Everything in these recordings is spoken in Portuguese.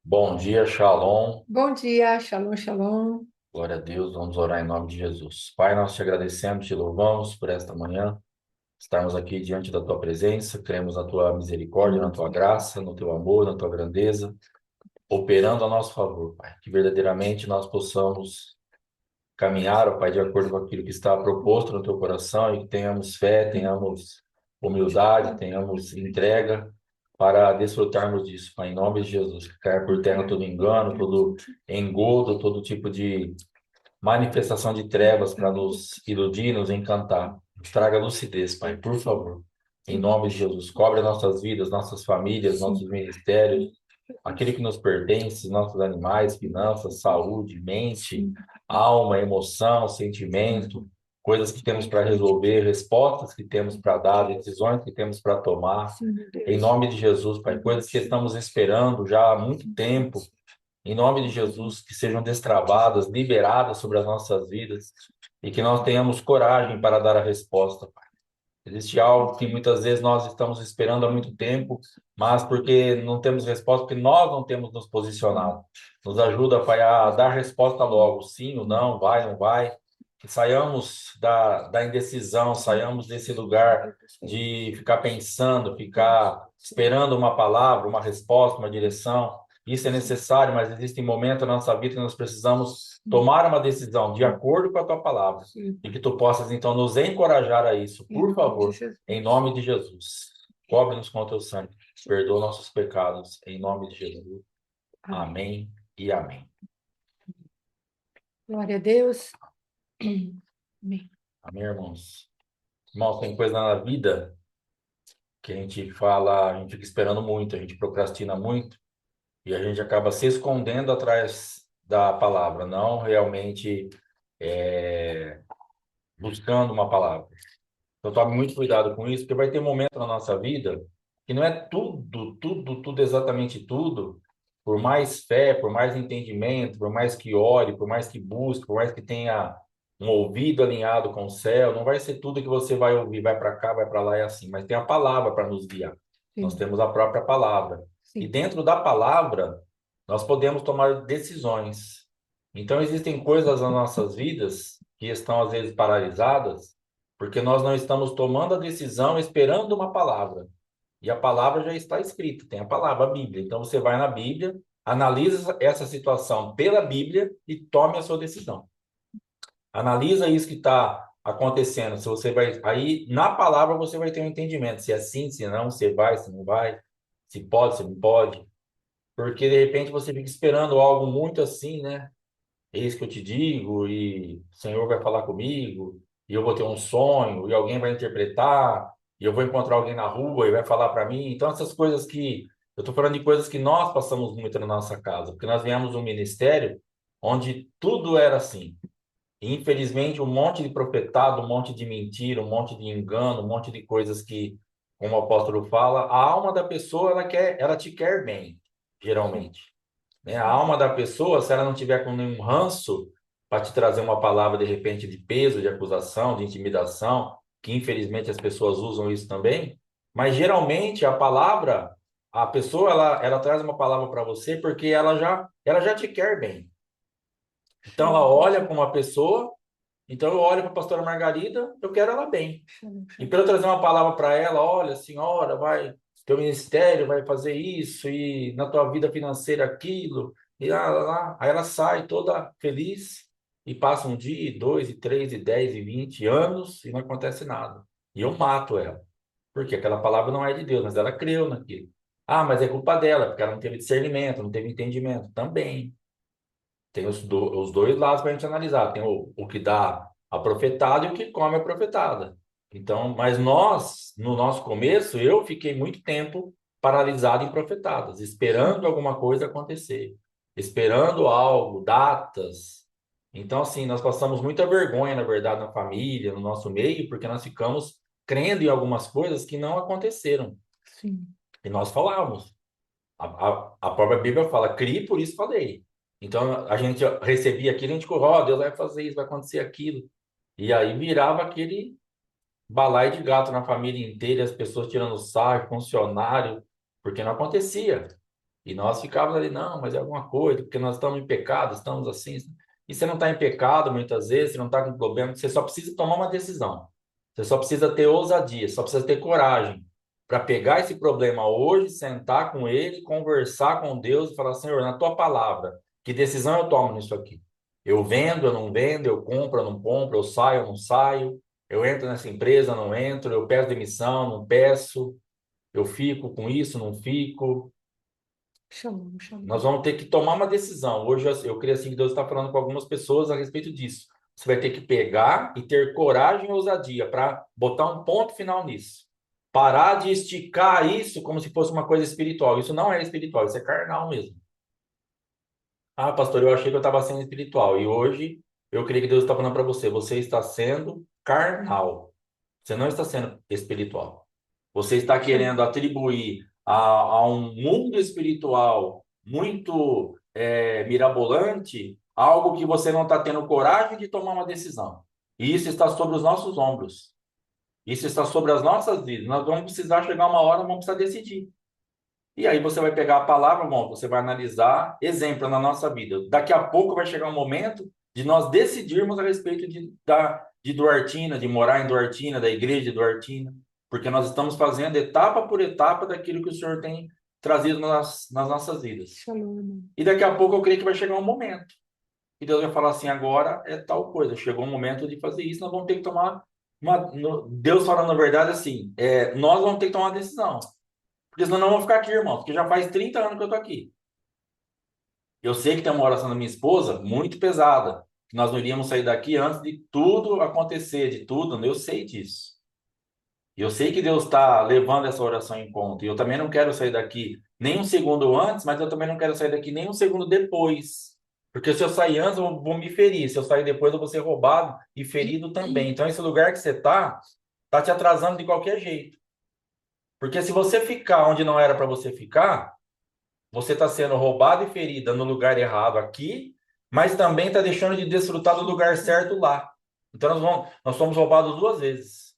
Bom dia, Shalom. Bom dia, shalom, shalom. Glória a Deus. Vamos orar em nome de Jesus. Pai, nós te agradecemos, te louvamos por esta manhã. Estarmos aqui diante da tua presença. Cremos na tua misericórdia, na tua graça, no teu amor, na tua grandeza, operando a nosso favor, Pai. Que verdadeiramente nós possamos caminhar, ó Pai, de acordo com aquilo que está proposto no teu coração e que tenhamos fé, tenhamos humildade, tenhamos entrega para desfrutarmos disso, Pai, em nome de Jesus. Que caia por terra todo engano, todo engodo, todo tipo de manifestação de trevas para nos iludir, nos encantar. Nos traga lucidez, Pai, por favor. Em nome de Jesus, cobre nossas vidas, nossas famílias, nossos ministérios, aquilo que nos pertence, nossos animais, finanças, saúde, mente, alma, emoção, sentimento, coisas que temos para resolver, respostas que temos para dar, decisões que temos para tomar. Em nome de Jesus, Pai, coisas que estamos esperando já há muito tempo. Em nome de Jesus, que sejam destravadas, liberadas sobre as nossas vidas e que nós tenhamos coragem para dar a resposta, Pai. Existe algo que muitas vezes nós estamos esperando há muito tempo, mas porque não temos resposta, porque nós não temos nos posicionado. Nos ajuda, Pai, a dar resposta logo, sim ou não, vai, não vai. Que saiamos da indecisão, saiamos desse lugar de ficar pensando, ficar esperando uma palavra, uma resposta, uma direção. Isso é necessário, mas existem momentos na nossa vida que nós precisamos tomar uma decisão de acordo com a tua palavra e que tu possas, então, nos encorajar a isso, por favor, em nome de Jesus. Cobre-nos com o teu sangue, perdoa nossos pecados, em nome de Jesus. Amém. Amém e amém. Glória a Deus. Amém. Amém, irmãos? Irmãos, tem coisa na vida que a gente fala, a gente fica esperando muito, a gente procrastina muito e a gente acaba se escondendo atrás da palavra, não realmente é, buscando uma palavra. Então, tome muito cuidado com isso, porque vai ter momento na nossa vida que não é tudo, exatamente tudo, por mais fé, por mais entendimento, por mais que ore, por mais que busque, por mais que tenha um ouvido alinhado com o céu, não vai ser tudo que você vai ouvir, vai para cá, vai para lá, é assim, mas tem a palavra para nos guiar. Nós Sim, temos a própria palavra. E sim, dentro da palavra, nós podemos tomar decisões. Então, existem coisas nas nossas vidas que estão, às vezes, paralisadas porque nós não estamos tomando a decisão esperando uma palavra. E a palavra já está escrita, tem a palavra, a Bíblia. Então você vai na Bíblia, analisa essa situação pela Bíblia e tome a sua decisão. Analisa isso que está acontecendo. Se você vai, aí na palavra você vai ter um entendimento, se é sim, se não, se vai, se não vai, se pode, se não pode. Porque de repente você fica esperando algo muito assim, né? Eis que eu te digo, e o Senhor vai falar comigo, e eu vou ter um sonho, e alguém vai interpretar, e eu vou encontrar alguém na rua e vai falar para mim. Então, essas coisas que. Eu estou falando de coisas que nós passamos muito na nossa casa, porque nós viemos de um ministério onde tudo era assim. E, infelizmente, um monte de profetado, um monte de mentira, um monte de engano, um monte de coisas que, como o apóstolo fala, a alma da pessoa, ela te quer bem, geralmente, né? A alma da pessoa, se ela não tiver com nenhum ranço para te trazer uma palavra de repente de peso, de acusação, de intimidação, que infelizmente as pessoas usam isso também, mas geralmente a palavra, a pessoa ela traz uma palavra para você porque ela já te quer bem. Então ela olha para uma pessoa, então eu olho para a pastora Margarida, eu quero ela bem. E para eu trazer uma palavra para ela, olha, senhora, vai, teu ministério vai fazer isso, e na tua vida financeira aquilo, e lá. Aí ela sai toda feliz, e passa um dia, e dois, e três, e 10, e 20 anos, e não acontece nada. E eu mato ela. Porque aquela palavra não é de Deus, mas ela creu naquilo. Ah, mas é culpa dela, porque ela não teve discernimento, não teve entendimento. Também. Tem os dois lados para a gente analisar. Tem o que dá a profetada e o que come a profetada. Então, mas nós, no nosso começo, eu fiquei muito tempo paralisado em profetadas, esperando alguma coisa acontecer, esperando algo, datas. Então, assim, nós passamos muita vergonha, na verdade, na família, no nosso meio, porque nós ficamos crendo em algumas coisas que não aconteceram. sim. E nós falávamos. A própria Bíblia fala, criei, por isso falei. Então a gente recebia aquilo, a gente corria, ó, Deus vai fazer isso, vai acontecer aquilo. E aí virava aquele balaio de gato na família inteira, as pessoas tirando sarro, funcionário, porque não acontecia. E nós ficávamos ali, não, mas é alguma coisa, porque nós estamos em pecado, estamos assim. E você não está em pecado muitas vezes, você não está com problema, você só precisa tomar uma decisão. Você só precisa ter ousadia, só precisa ter coragem para pegar esse problema hoje, sentar com ele, conversar com Deus e falar, Senhor, na tua palavra, que decisão eu tomo nisso aqui? Eu vendo, eu não vendo, eu compro, eu não compro, eu saio, eu não saio, eu entro nessa empresa, eu não entro, eu peço demissão, não peço, eu fico com isso, não fico. Shalom, Nós shalom. vamos ter que tomar uma decisão. Hoje eu creio assim que Deus está falando com algumas pessoas a respeito disso. Você vai ter que pegar e ter coragem e ousadia para botar um ponto final nisso. Parar de esticar isso como se fosse uma coisa espiritual. Isso não é espiritual, isso é carnal mesmo. Ah, pastor, eu achei que eu estava sendo espiritual. E hoje eu creio que Deus está falando para você. Você está sendo carnal. Você não está sendo espiritual. Você está Shalom. querendo atribuir a um mundo espiritual muito mirabolante algo que você não está tendo coragem de tomar uma decisão. E isso está sobre os nossos ombros. Isso está sobre as nossas vidas. Nós vamos precisar chegar uma hora, vamos precisar decidir. E aí você vai pegar a palavra, bom, você vai analisar exemplo na nossa vida. Daqui a pouco vai chegar um momento de nós decidirmos a respeito de Duartina, de morar em Duartina, da igreja de Duartina, porque nós estamos fazendo etapa por etapa daquilo que o Senhor tem trazido nas nossas vidas. Shalom, irmão. E daqui a pouco eu creio que vai chegar um momento que Deus vai falar assim, agora é tal coisa, chegou o momento de fazer isso, nós vamos ter que tomar Deus falando a verdade assim, nós vamos ter que tomar uma decisão. Porque senão eu não vou ficar aqui, irmão. Porque já faz 30 anos que eu tô aqui. Eu sei que tem uma oração da minha esposa muito pesada. Que nós não iríamos sair daqui antes de tudo acontecer, de tudo. Eu sei disso. E eu sei que Deus está levando essa oração em conta. E eu também não quero sair daqui nem um segundo antes, mas eu também não quero sair daqui nem um segundo depois. Porque se eu sair antes, eu vou me ferir. Se eu sair depois, eu vou ser roubado e ferido também. Então, esse lugar que você tá te atrasando de qualquer jeito. Porque se você ficar onde não era para você ficar, você está sendo roubado e ferida no lugar errado aqui, mas também está deixando de desfrutar do lugar certo lá. Então nós somos roubados duas vezes.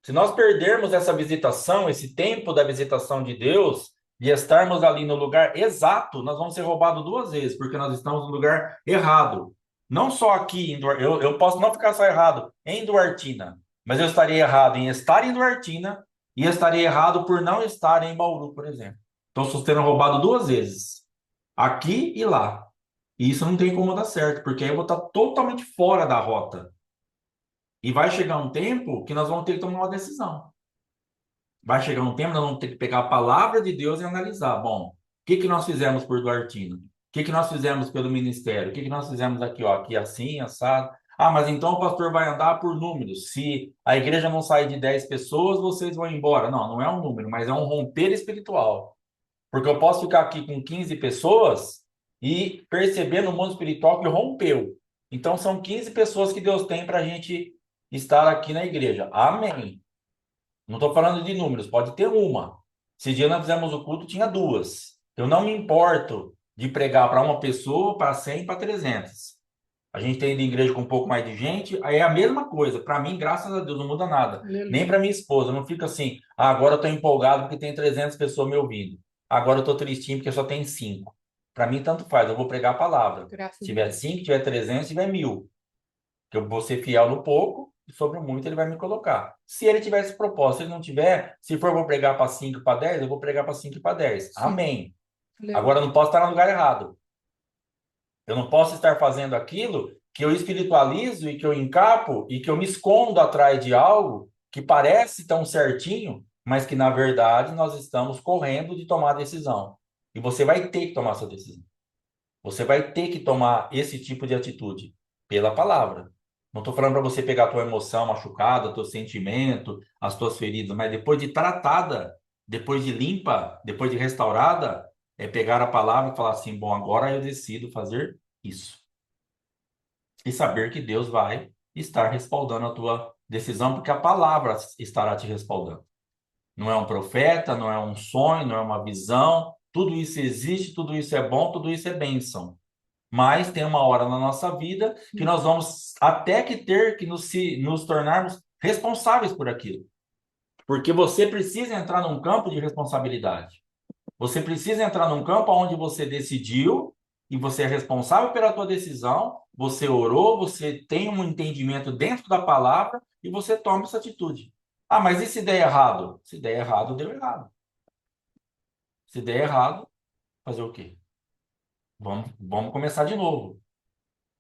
Se nós perdermos essa visitação, esse tempo da visitação de Deus, de estarmos ali no lugar exato, nós vamos ser roubados duas vezes, porque nós estamos no lugar errado. Não só aqui, eu posso não ficar só errado em Duartina, mas eu estaria errado em estar em Duartina e estaria errado por não estar em Bauru, por exemplo. Então, estou sendo roubado duas vezes, aqui e lá. E isso não tem como dar certo, porque aí eu vou estar totalmente fora da rota. E vai chegar um tempo que nós vamos ter que tomar uma decisão. Vai chegar um tempo, nós vamos ter que pegar a palavra de Deus e analisar. Bom, o que que nós fizemos por Duartino? O que que nós fizemos pelo ministério? O que que nós fizemos aqui, ó, aqui assim, assado? Ah, mas então o pastor vai andar por números. Se a igreja não sair de 10 pessoas, vocês vão embora. Não, não é um número, mas é um romper espiritual. Porque eu posso ficar aqui com 15 pessoas e perceber no mundo espiritual que rompeu. Então são 15 pessoas que Deus tem para a gente estar aqui na igreja. Amém. Não estou falando de números, pode ter uma. Esse dia nós fizemos o culto, tinha duas. Eu não me importo de pregar para uma pessoa, para 100, para 300. A gente tem ido em igreja com um pouco mais de gente, aí é a mesma coisa. Para mim, graças a Deus, não muda nada. Nem Aleluia. para minha esposa. Não fica assim, ah, agora eu estou empolgado porque tem 300 pessoas me ouvindo. Agora eu estou tristinho porque só tem 5. Para mim, tanto faz, eu vou pregar a palavra. Se Graças a tiver Deus. 5, tiver 300, tiver 1.000. Que eu vou ser fiel no pouco e sobre o muito ele vai me colocar. Se ele tivesse proposta, se ele não tiver, se for vou pregar para 5 para 10, eu vou pregar para 5 para 10. Sim. Amém. Agora Aleluia. eu não posso estar no lugar errado. Eu não posso estar fazendo aquilo que eu espiritualizo e que eu encapo e que eu me escondo atrás de algo que parece tão certinho, mas que na verdade nós estamos correndo de tomar a decisão. E você vai ter que tomar essa decisão. Você vai ter que tomar esse tipo de atitude pela palavra. Não estou falando para você pegar a tua emoção machucada, teu sentimento, as tuas feridas, mas depois de tratada, depois de limpa, depois de restaurada, é pegar a palavra e falar assim: bom, agora eu decido fazer isso. E saber que Deus vai estar respaldando a tua decisão, porque a palavra estará te respaldando. Não é um profeta, não é um sonho, não é uma visão. Tudo isso existe, tudo isso é bom, tudo isso é bênção. Mas tem uma hora na nossa vida que Sim. nós vamos até que ter que nos tornarmos responsáveis por aquilo. Porque você precisa entrar num campo de responsabilidade. Você precisa entrar num campo onde você decidiu e você é responsável pela tua decisão, você orou, você tem um entendimento dentro da palavra e você toma essa atitude. Ah, mas e se der errado? Se der errado, deu errado. Se der errado, fazer o quê? Vamos começar de novo.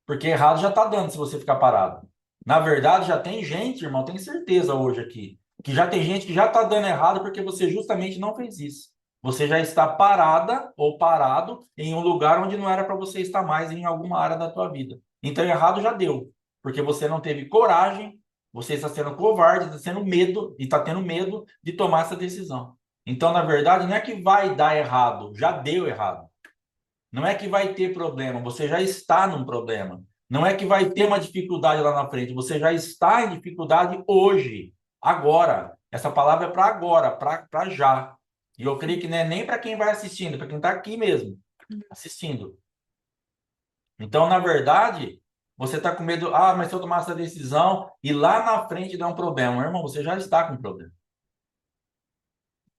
Porque errado já está dando se você ficar parado. Na verdade, já tem gente, irmão, tenho certeza hoje aqui, que já tem gente que já está dando errado porque você justamente não fez isso. Você já está parada ou parado em um lugar onde não era para você estar mais em alguma área da tua vida. Então, errado já deu, porque você não teve coragem, você está sendo covarde, está sendo medo e está tendo medo de tomar essa decisão. Então, na verdade, não é que vai dar errado, já deu errado. Não é que vai ter problema, você já está num problema. Não é que vai ter uma dificuldade lá na frente, você já está em dificuldade hoje, agora. Essa palavra é para agora, para já. E eu creio que não é nem para quem vai assistindo, para quem está aqui mesmo, assistindo. Então, na verdade, você está com medo, ah, mas se eu tomar essa decisão e lá na frente der um problema, meu irmão, você já está com problema.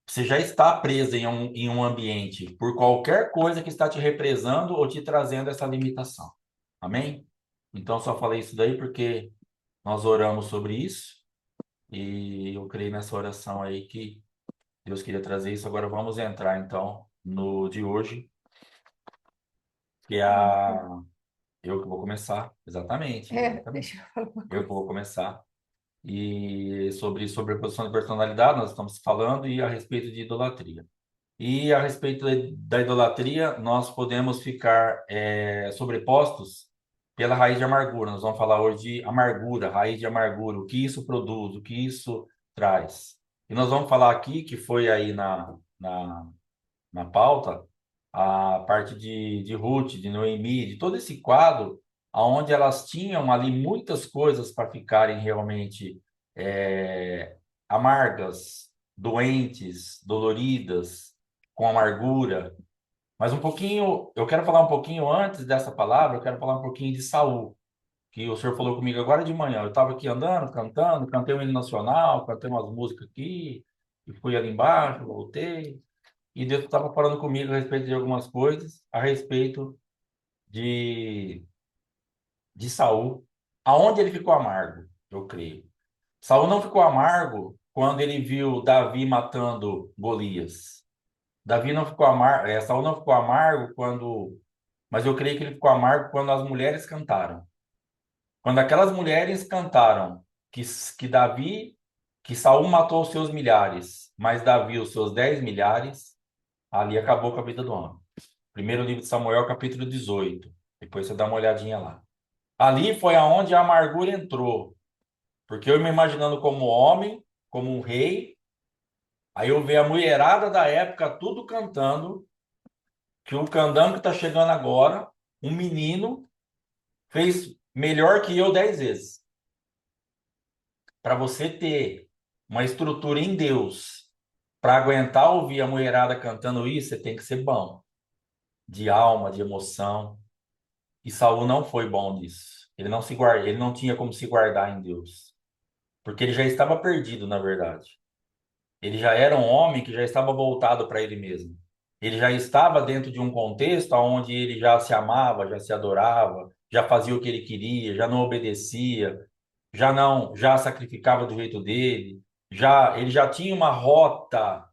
Você já está preso em um ambiente por qualquer coisa que está te represando ou te trazendo essa limitação. Amém? Então, só falei isso daí porque nós oramos sobre isso e eu creio nessa oração aí que Deus queria trazer isso. Agora vamos entrar, então, no de hoje, que é a... Eu que vou começar. Exatamente, Deixa exatamente. eu falar uma Eu que coisa. vou começar. E sobre a posição de personalidade, nós estamos falando, e a respeito de idolatria. E a respeito da idolatria, nós podemos ficar sobrepostos pela raiz de amargura. Nós vamos falar hoje de amargura, raiz de amargura, o que isso produz, o que isso traz. E nós vamos falar aqui, que foi aí na pauta, a parte de Ruth, de Noemi, de todo esse quadro, onde elas tinham ali muitas coisas para ficarem realmente amargas, doentes, doloridas, com amargura. Mas um pouquinho, eu quero falar um pouquinho antes dessa palavra, eu quero falar um pouquinho de Saul, que o senhor falou comigo agora de manhã. Eu estava aqui andando, cantando, cantei um hino nacional, cantei umas músicas aqui, e fui ali embaixo, voltei. E Deus estava falando comigo a respeito de algumas coisas, a respeito de, de Saul, aonde ele ficou amargo, eu creio. Saul não ficou amargo quando ele viu Davi matando Golias. Davi não ficou amargo, Saul não ficou amargo quando, mas eu creio que ele ficou amargo quando as mulheres cantaram. Quando aquelas mulheres cantaram que, que Davi, que Saul matou os seus milhares, mas Davi os seus 10 milhares, ali acabou com a vida do homem. Primeiro livro de Samuel, capítulo 18. Depois você dá uma olhadinha lá. Ali foi aonde a amargura entrou. Porque eu me imaginando como homem, como um rei, aí eu vi a mulherada da época tudo cantando, que o candango que está chegando agora, um menino, fez melhor que eu 10 vezes. Para você ter uma estrutura em Deus, para aguentar ouvir a mulherada cantando isso, você tem que ser bom, de alma, de emoção. E Saul não foi bom nisso. Ele não tinha como se guardar em Deus, porque ele já estava perdido, na verdade. Ele já era um homem que já estava voltado para ele mesmo. Ele já estava dentro de um contexto onde ele já se amava, já se adorava, já fazia o que ele queria, já não obedecia, já sacrificava do jeito dele, ele já tinha uma rota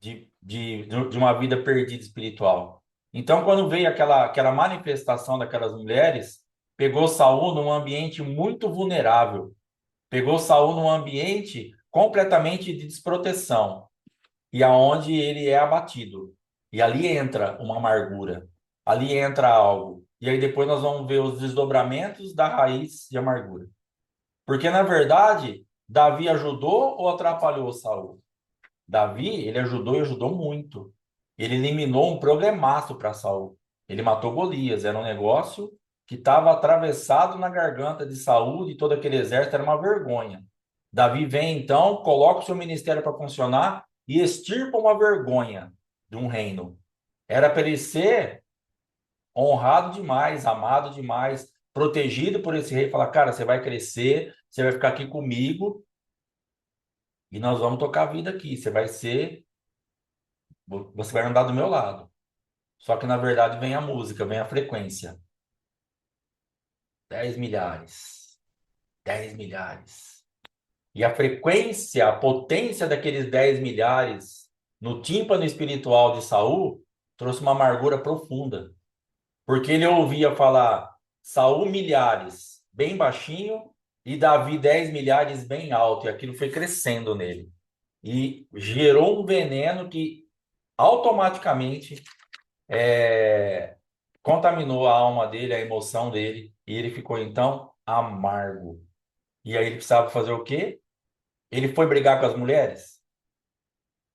de uma vida perdida espiritual. Então, quando veio aquela manifestação daquelas mulheres, pegou Saul num ambiente muito vulnerável, pegou Saul num ambiente completamente de desproteção, e aonde ele é abatido. E ali entra uma amargura, ali entra algo. E aí depois nós vamos ver os desdobramentos da raiz de amargura. Porque, na verdade, Davi ajudou ou atrapalhou Saul? Davi, ele ajudou e ajudou muito. Ele eliminou um problemaço para Saul. Ele matou Golias, era um negócio que estava atravessado na garganta de Saul e todo aquele exército, era uma vergonha. Davi vem então, coloca o seu ministério para funcionar e extirpa uma vergonha de um reino. Era para ele ser honrado demais, amado demais, protegido por esse rei. Falar, cara, você vai crescer, você vai ficar aqui comigo e nós vamos tocar a vida aqui. Você vai ser Você vai andar do meu lado. Só que na verdade vem a música, vem a frequência. 10 milhares. 10 milhares. E a frequência, a potência daqueles 10 milhares no tímpano espiritual de Saul trouxe uma amargura profunda. Porque ele ouvia falar Saul milhares, bem baixinho, e Davi 10 milhares, bem alto. E aquilo foi crescendo nele. E gerou um veneno que automaticamente contaminou a alma dele, a emoção dele. E ele ficou então amargo. E aí ele precisava fazer o quê? Ele foi brigar com as mulheres?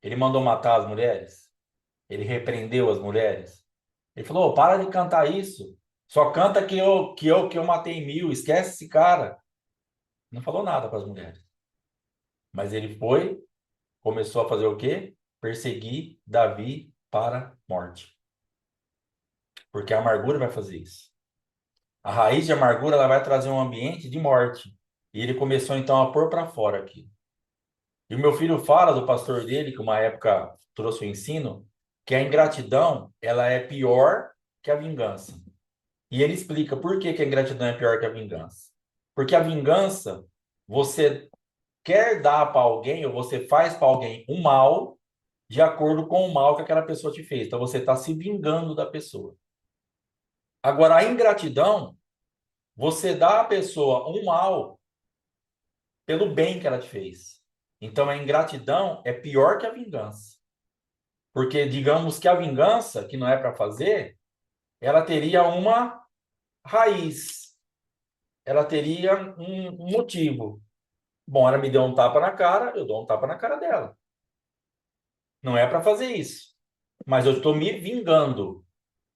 Ele mandou matar as mulheres? Ele repreendeu as mulheres? Ele falou: "Ô, para de cantar isso. Só canta que eu matei 1000. Esquece esse cara." Não falou nada para as mulheres. Mas ele foi, começou a fazer o quê? Perseguir Davi para a morte. Porque a amargura vai fazer isso. A raiz de amargura ela vai trazer um ambiente de morte. E ele começou então a pôr para fora aqui. E o meu filho fala do pastor dele, que uma época trouxe o ensino, que a ingratidão ela é pior que a vingança. E ele explica por que que a ingratidão é pior que a vingança. Porque a vingança, você quer dar para alguém, ou você faz para alguém um mal, de acordo com o mal que aquela pessoa te fez. Então você está se vingando da pessoa. Agora, a ingratidão, você dá à pessoa um mal pelo bem que ela te fez. Então a ingratidão é pior que a vingança. Porque digamos que a vingança, que não é para fazer, ela teria uma raiz, ela teria um motivo. Bom, ela me deu um tapa na cara, eu dou um tapa na cara dela. Não é para fazer isso. Mas eu estou me vingando.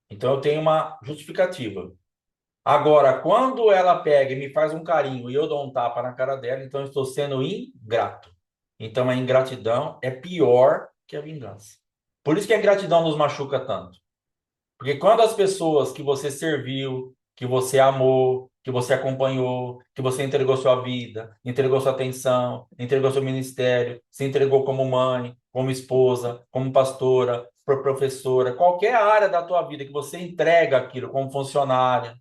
Então eu tenho uma justificativa. Agora, quando ela pega e me faz um carinho e eu dou um tapa na cara dela, então eu estou sendo ingrato. Então a ingratidão é pior que a vingança. Por isso que a ingratidão nos machuca tanto. Porque quando as pessoas que você serviu, que você amou, que você acompanhou, que você entregou sua vida, entregou sua atenção, entregou seu ministério, se entregou como mãe, como esposa, como pastora, professora, qualquer área da tua vida que você entrega aquilo como funcionária,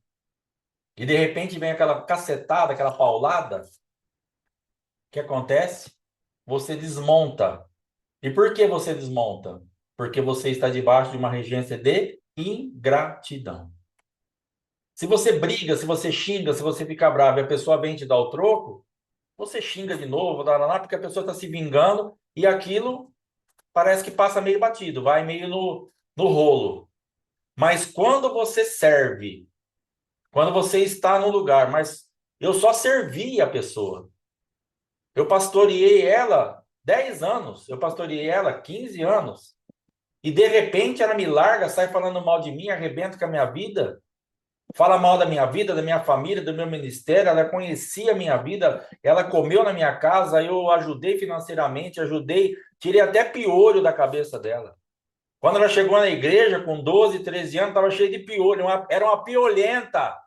e de repente vem aquela cacetada, aquela paulada, o que acontece? Você desmonta. E por que você desmonta? Porque você está debaixo de uma regência de ingratidão. Se você briga, se você xinga, se você fica bravo e a pessoa vem te dar o troco, você xinga de novo, lá, porque a pessoa está se vingando e aquilo parece que passa meio batido, vai meio no rolo. Mas quando você serve, quando você está no lugar, mas eu só servi a pessoa. Eu pastoreei ela 10 anos, eu pastoreei ela 15 anos. E de repente ela me larga, sai falando mal de mim, arrebenta com a minha vida, fala mal da minha vida, da minha família, do meu ministério. Ela conhecia a minha vida, ela comeu na minha casa, eu ajudei financeiramente, ajudei, tirei até piolho da cabeça dela. Quando ela chegou na igreja com 12, 13 anos, estava cheia de piolho, era uma piolenta.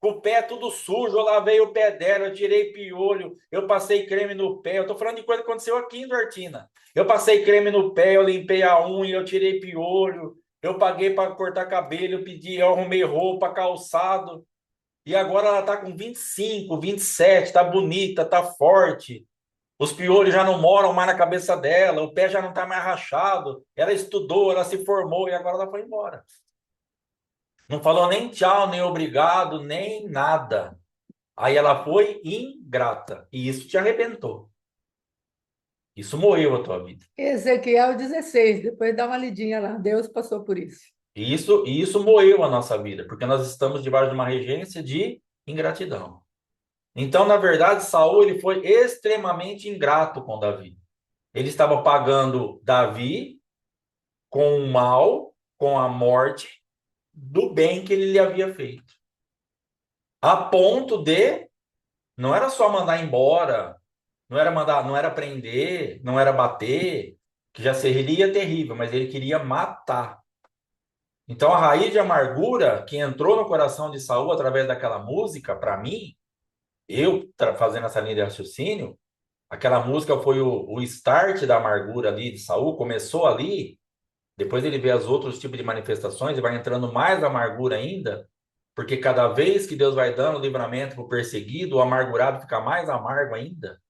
Com o pé tudo sujo, eu lavei o pé dela, eu tirei piolho, eu passei creme no pé. Eu tô falando de coisa que aconteceu aqui em Duartina. Eu passei creme no pé, eu limpei a unha, eu tirei piolho, eu paguei para cortar cabelo, eu arrumei roupa, calçado. E agora ela tá com 25, 27, tá bonita, tá forte. Os piolhos já não moram mais na cabeça dela, o pé já não tá mais rachado. Ela estudou, ela se formou e agora ela foi embora. Não falou nem tchau, nem obrigado, nem nada. Aí ela foi ingrata. E isso te arrebentou. Isso moeu a tua vida. Ezequiel 16, depois dá uma lidinha lá. Deus passou por isso. E isso moeu a nossa vida, porque nós estamos debaixo de uma regência de ingratidão. Então, na verdade, Saul ele foi extremamente ingrato com Davi. Ele estava pagando Davi com o mal, com a morte do bem que ele lhe havia feito. A ponto de não era só mandar embora, não era prender, não era bater, que já seria terrível, mas ele queria matar. Então a raiz de amargura que entrou no coração de Saul através daquela música, para mim, fazendo essa linha de raciocínio, aquela música foi o start da amargura ali de Saul, começou ali, Depois ele vê os outros tipos de manifestações e vai entrando mais amargura ainda, porque cada vez que Deus vai dando livramento para o perseguido, o amargurado fica mais amargo ainda.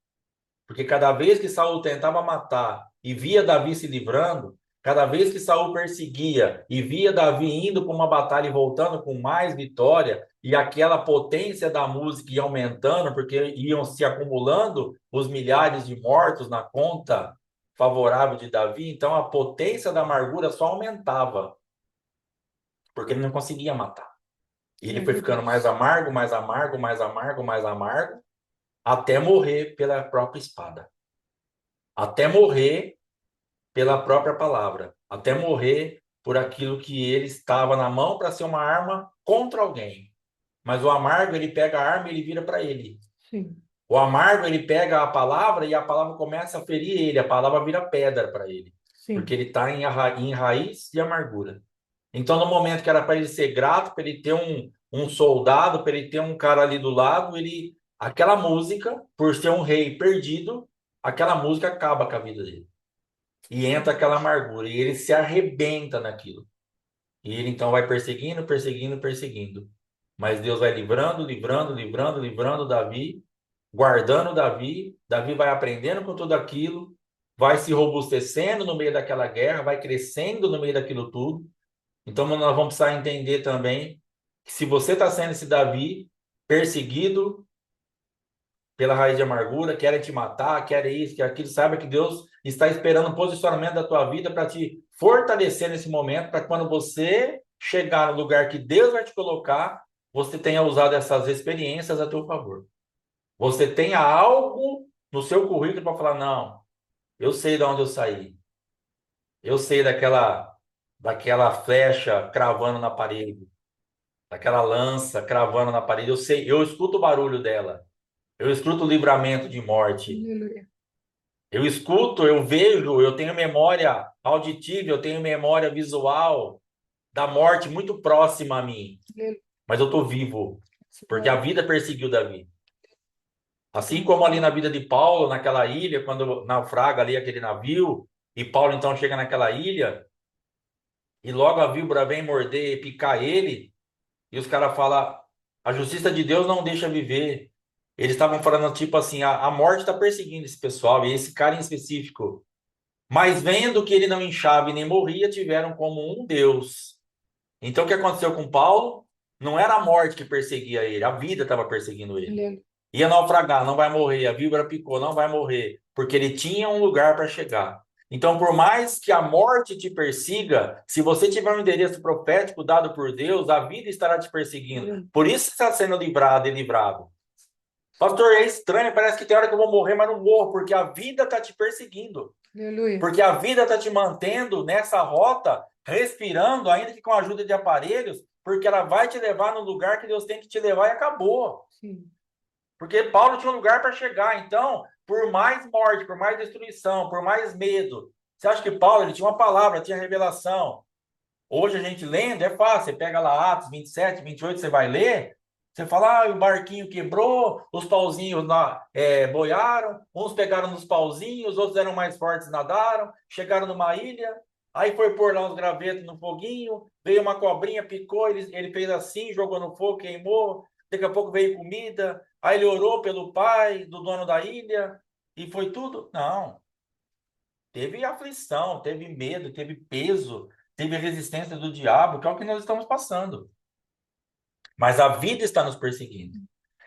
Porque cada vez que Saul tentava matar e via Davi se livrando, cada vez que Saul perseguia e via Davi indo para uma batalha e voltando com mais vitória, e aquela potência da música ia aumentando, porque iam se acumulando os milhares de mortos na conta favorável de Davi, então a potência da amargura só aumentava, porque ele não conseguia matar. E ele foi Meu ficando mais Deus. amargo, mais amargo, mais amargo, mais amargo, até morrer pela própria espada. Até morrer pela própria palavra, até morrer por aquilo que ele estava na mão para ser uma arma contra alguém. Mas o amargo, ele pega a arma e ele vira para ele. Sim, O amargo, ele pega a palavra e a palavra começa a ferir ele, a palavra vira pedra para ele, porque sim, ele está em raiz de amargura. Então, no momento que era para ele ser grato, para ele ter um soldado, para ele ter um cara ali do lado, aquela música, por ser um rei perdido, aquela música acaba com a vida dele. E entra aquela amargura, e ele se arrebenta naquilo. E ele então vai perseguindo, perseguindo, perseguindo. Mas Deus vai livrando, livrando, livrando, livrando Davi, guardando Davi. Davi vai aprendendo com tudo aquilo, vai se robustecendo no meio daquela guerra, vai crescendo no meio daquilo tudo. Então nós vamos precisar entender também que se você está sendo esse Davi perseguido, pela raiz de amargura, querem te matar, querem isso, querem aquilo, saiba que Deus está esperando um posicionamento da tua vida para te fortalecer nesse momento, para quando você chegar no lugar que Deus vai te colocar, você tenha usado essas experiências a teu favor. Você tenha algo no seu currículo para falar, não, eu sei de onde eu saí. Eu sei daquela flecha cravando na parede, daquela lança cravando na parede. Eu sei, eu escuto o barulho dela. Eu escuto o livramento de morte. aleluia. Eu escuto, eu vejo, eu tenho memória auditiva, eu tenho memória visual da morte muito próxima a mim, Aleluia. mas eu estou vivo, porque a Glória. vida perseguiu Davi. Assim Sim, como ali na vida de Paulo, naquela ilha, quando naufraga ali aquele navio, e Paulo então chega naquela ilha, e logo a víbora vem morder, picar ele, e os caras falam, a justiça de Deus não deixa viver. Eles estavam falando tipo assim, a morte está perseguindo esse pessoal, e esse cara em específico. Mas vendo que ele não inchava e nem morria, tiveram como um Deus. Então, o que aconteceu com Paulo? Não era a morte que perseguia ele, a vida estava perseguindo ele. aleluia. Ia naufragar, não vai morrer. A víbora picou, não vai morrer. Porque ele tinha um lugar para chegar. Então, por mais que a morte te persiga, se você tiver um endereço profético dado por Deus, a vida estará te perseguindo. Aleluia. Por isso você está sendo livrado e livrado. Pastor, é estranho, parece que tem hora que eu vou morrer, mas não morro, porque a vida está te perseguindo. Aleluia. Porque a vida está te mantendo nessa rota, respirando, ainda que com a ajuda de aparelhos, porque ela vai te levar no lugar que Deus tem que te levar e acabou. Sim, Porque Paulo tinha um lugar para chegar. Então, por mais morte, por mais destruição, por mais medo, você acha que Paulo ele tinha uma palavra, tinha revelação? Hoje a gente lendo é fácil. Você pega lá Atos 27, 28, você vai ler. Você fala, o barquinho quebrou, os pauzinhos boiaram, uns pegaram nos pauzinhos, outros eram mais fortes, nadaram, chegaram numa ilha, aí foi pôr lá uns gravetos no foguinho, veio uma cobrinha, picou, ele fez assim, jogou no fogo, queimou, daqui a pouco veio comida, aí ele orou pelo pai do dono da ilha, e foi tudo? Não. Teve aflição, teve medo, teve peso, teve resistência do diabo, que é o que nós estamos passando. Mas a vida está nos perseguindo.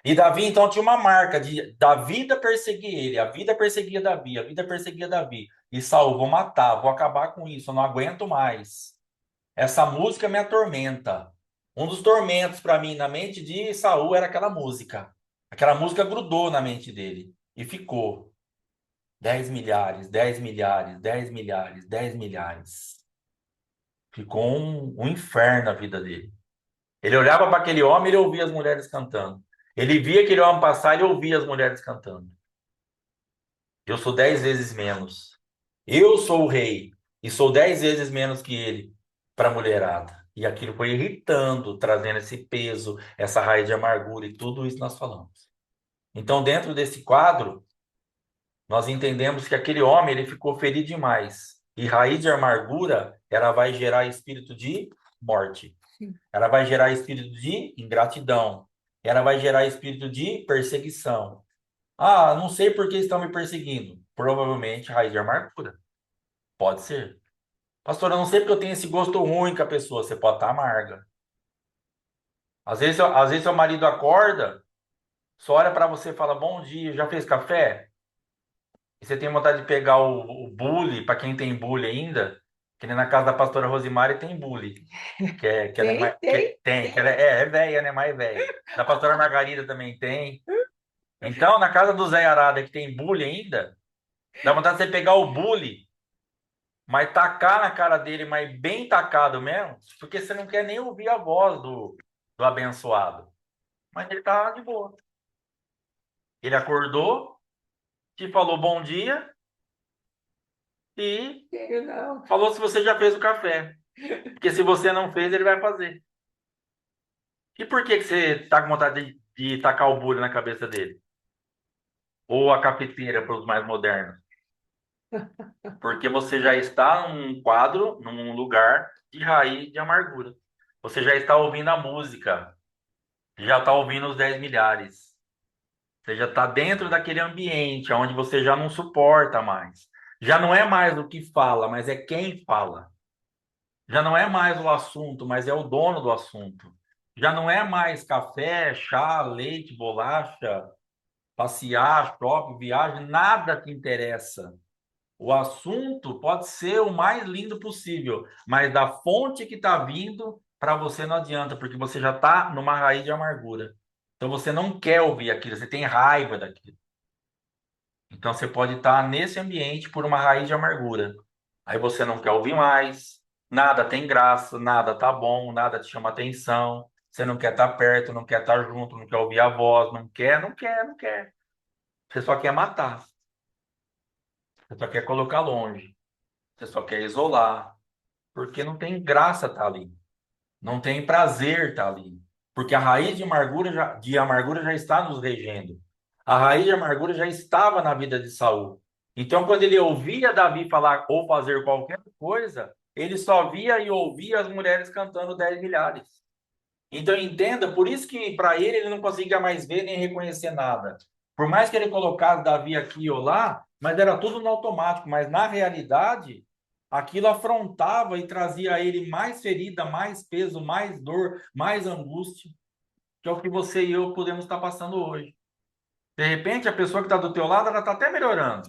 E Davi, então, tinha uma marca da vida perseguir ele, a vida perseguia Davi, a vida perseguia Davi. E Saul, vou matar, vou acabar com isso, eu não aguento mais. Essa música me atormenta. Um dos tormentos para mim na mente de Saul era aquela música. Aquela música grudou na mente dele e ficou. 10 milhares, 10 milhares, 10 milhares, 10 milhares. Ficou um inferno a vida dele. Ele olhava para aquele homem, ele ouvia as mulheres cantando. Ele via aquele homem passar, ele ouvia as mulheres cantando. Eu sou 10 vezes menos. Eu sou o rei e sou 10 vezes menos que ele para a mulherada. E aquilo foi irritando, trazendo esse peso, essa raiz de amargura e tudo isso nós falamos. Então, dentro desse quadro, nós entendemos que aquele homem ele ficou ferido demais. E raiz de amargura, ela vai gerar espírito de morte. sim. Ela vai gerar espírito de ingratidão. Ela vai gerar espírito de perseguição. Ah, não sei por que estão me perseguindo. Provavelmente raiz de amargura. Pode ser. Pastor, eu não sei porque eu tenho esse gosto ruim com a pessoa. Você pode estar amarga. Às vezes seu marido acorda, só olha para você e fala, bom dia, já fez café? E você tem vontade de pegar o bule, para quem tem bule ainda, que nem na casa da pastora Rosimari tem bule. Que ela é Tem, mais. tem. Que ela é velha, né? Mais velha. Da pastora Margarida também tem. Então, na casa do Zé Arada, que tem bule ainda, dá vontade de você pegar o bule, mas tacar na cara dele, mas bem tacado mesmo, porque você não quer nem ouvir a voz do abençoado. Mas ele tá de boa. Ele acordou, te falou bom dia e Eu não. falou se você já fez o café. Porque se você não fez, ele vai fazer. E por que que você tá com vontade de tacar o bule na cabeça dele? Ou a cafeteira para os mais modernos? Porque você já está num quadro, num lugar de raiz de amargura. Você já está ouvindo a música, já está ouvindo os 10 milhares. Você já está dentro daquele ambiente onde você já não suporta mais. Já não é mais o que fala, mas é quem fala. Já não é mais o assunto, mas é o dono do assunto. Já não é mais café, chá, leite, bolacha, passear, shopping, viagem, nada te interessa. O assunto pode ser o mais lindo possível, mas da fonte que está vindo, para você não adianta, porque você já está numa raiz de amargura. Então você não quer ouvir aquilo, você tem raiva daquilo. Então você pode estar nesse ambiente por uma raiz de amargura. Aí você não quer ouvir mais, nada tem graça, nada tá bom, nada te chama atenção. Você não quer estar perto, não quer estar junto, não quer ouvir a voz, não quer, não quer, não quer. Você só quer matar, você só quer colocar longe, você só quer isolar, porque não tem graça estar ali, não tem prazer estar ali, porque a raiz de amargura já está nos regendo. A raiz de amargura já estava na vida de Saul. Então, quando ele ouvia Davi falar ou fazer qualquer coisa, ele só via e ouvia as mulheres cantando 10 milhares. Então, entenda, por isso que para ele não conseguia mais ver nem reconhecer nada. Por mais que ele colocasse Davi aqui ou lá, mas era tudo no automático. Mas na realidade, aquilo afrontava e trazia a ele mais ferida, mais peso, mais dor, mais angústia, que é o que você e eu podemos estar passando hoje. De repente, a pessoa que está do teu lado, ela está até melhorando.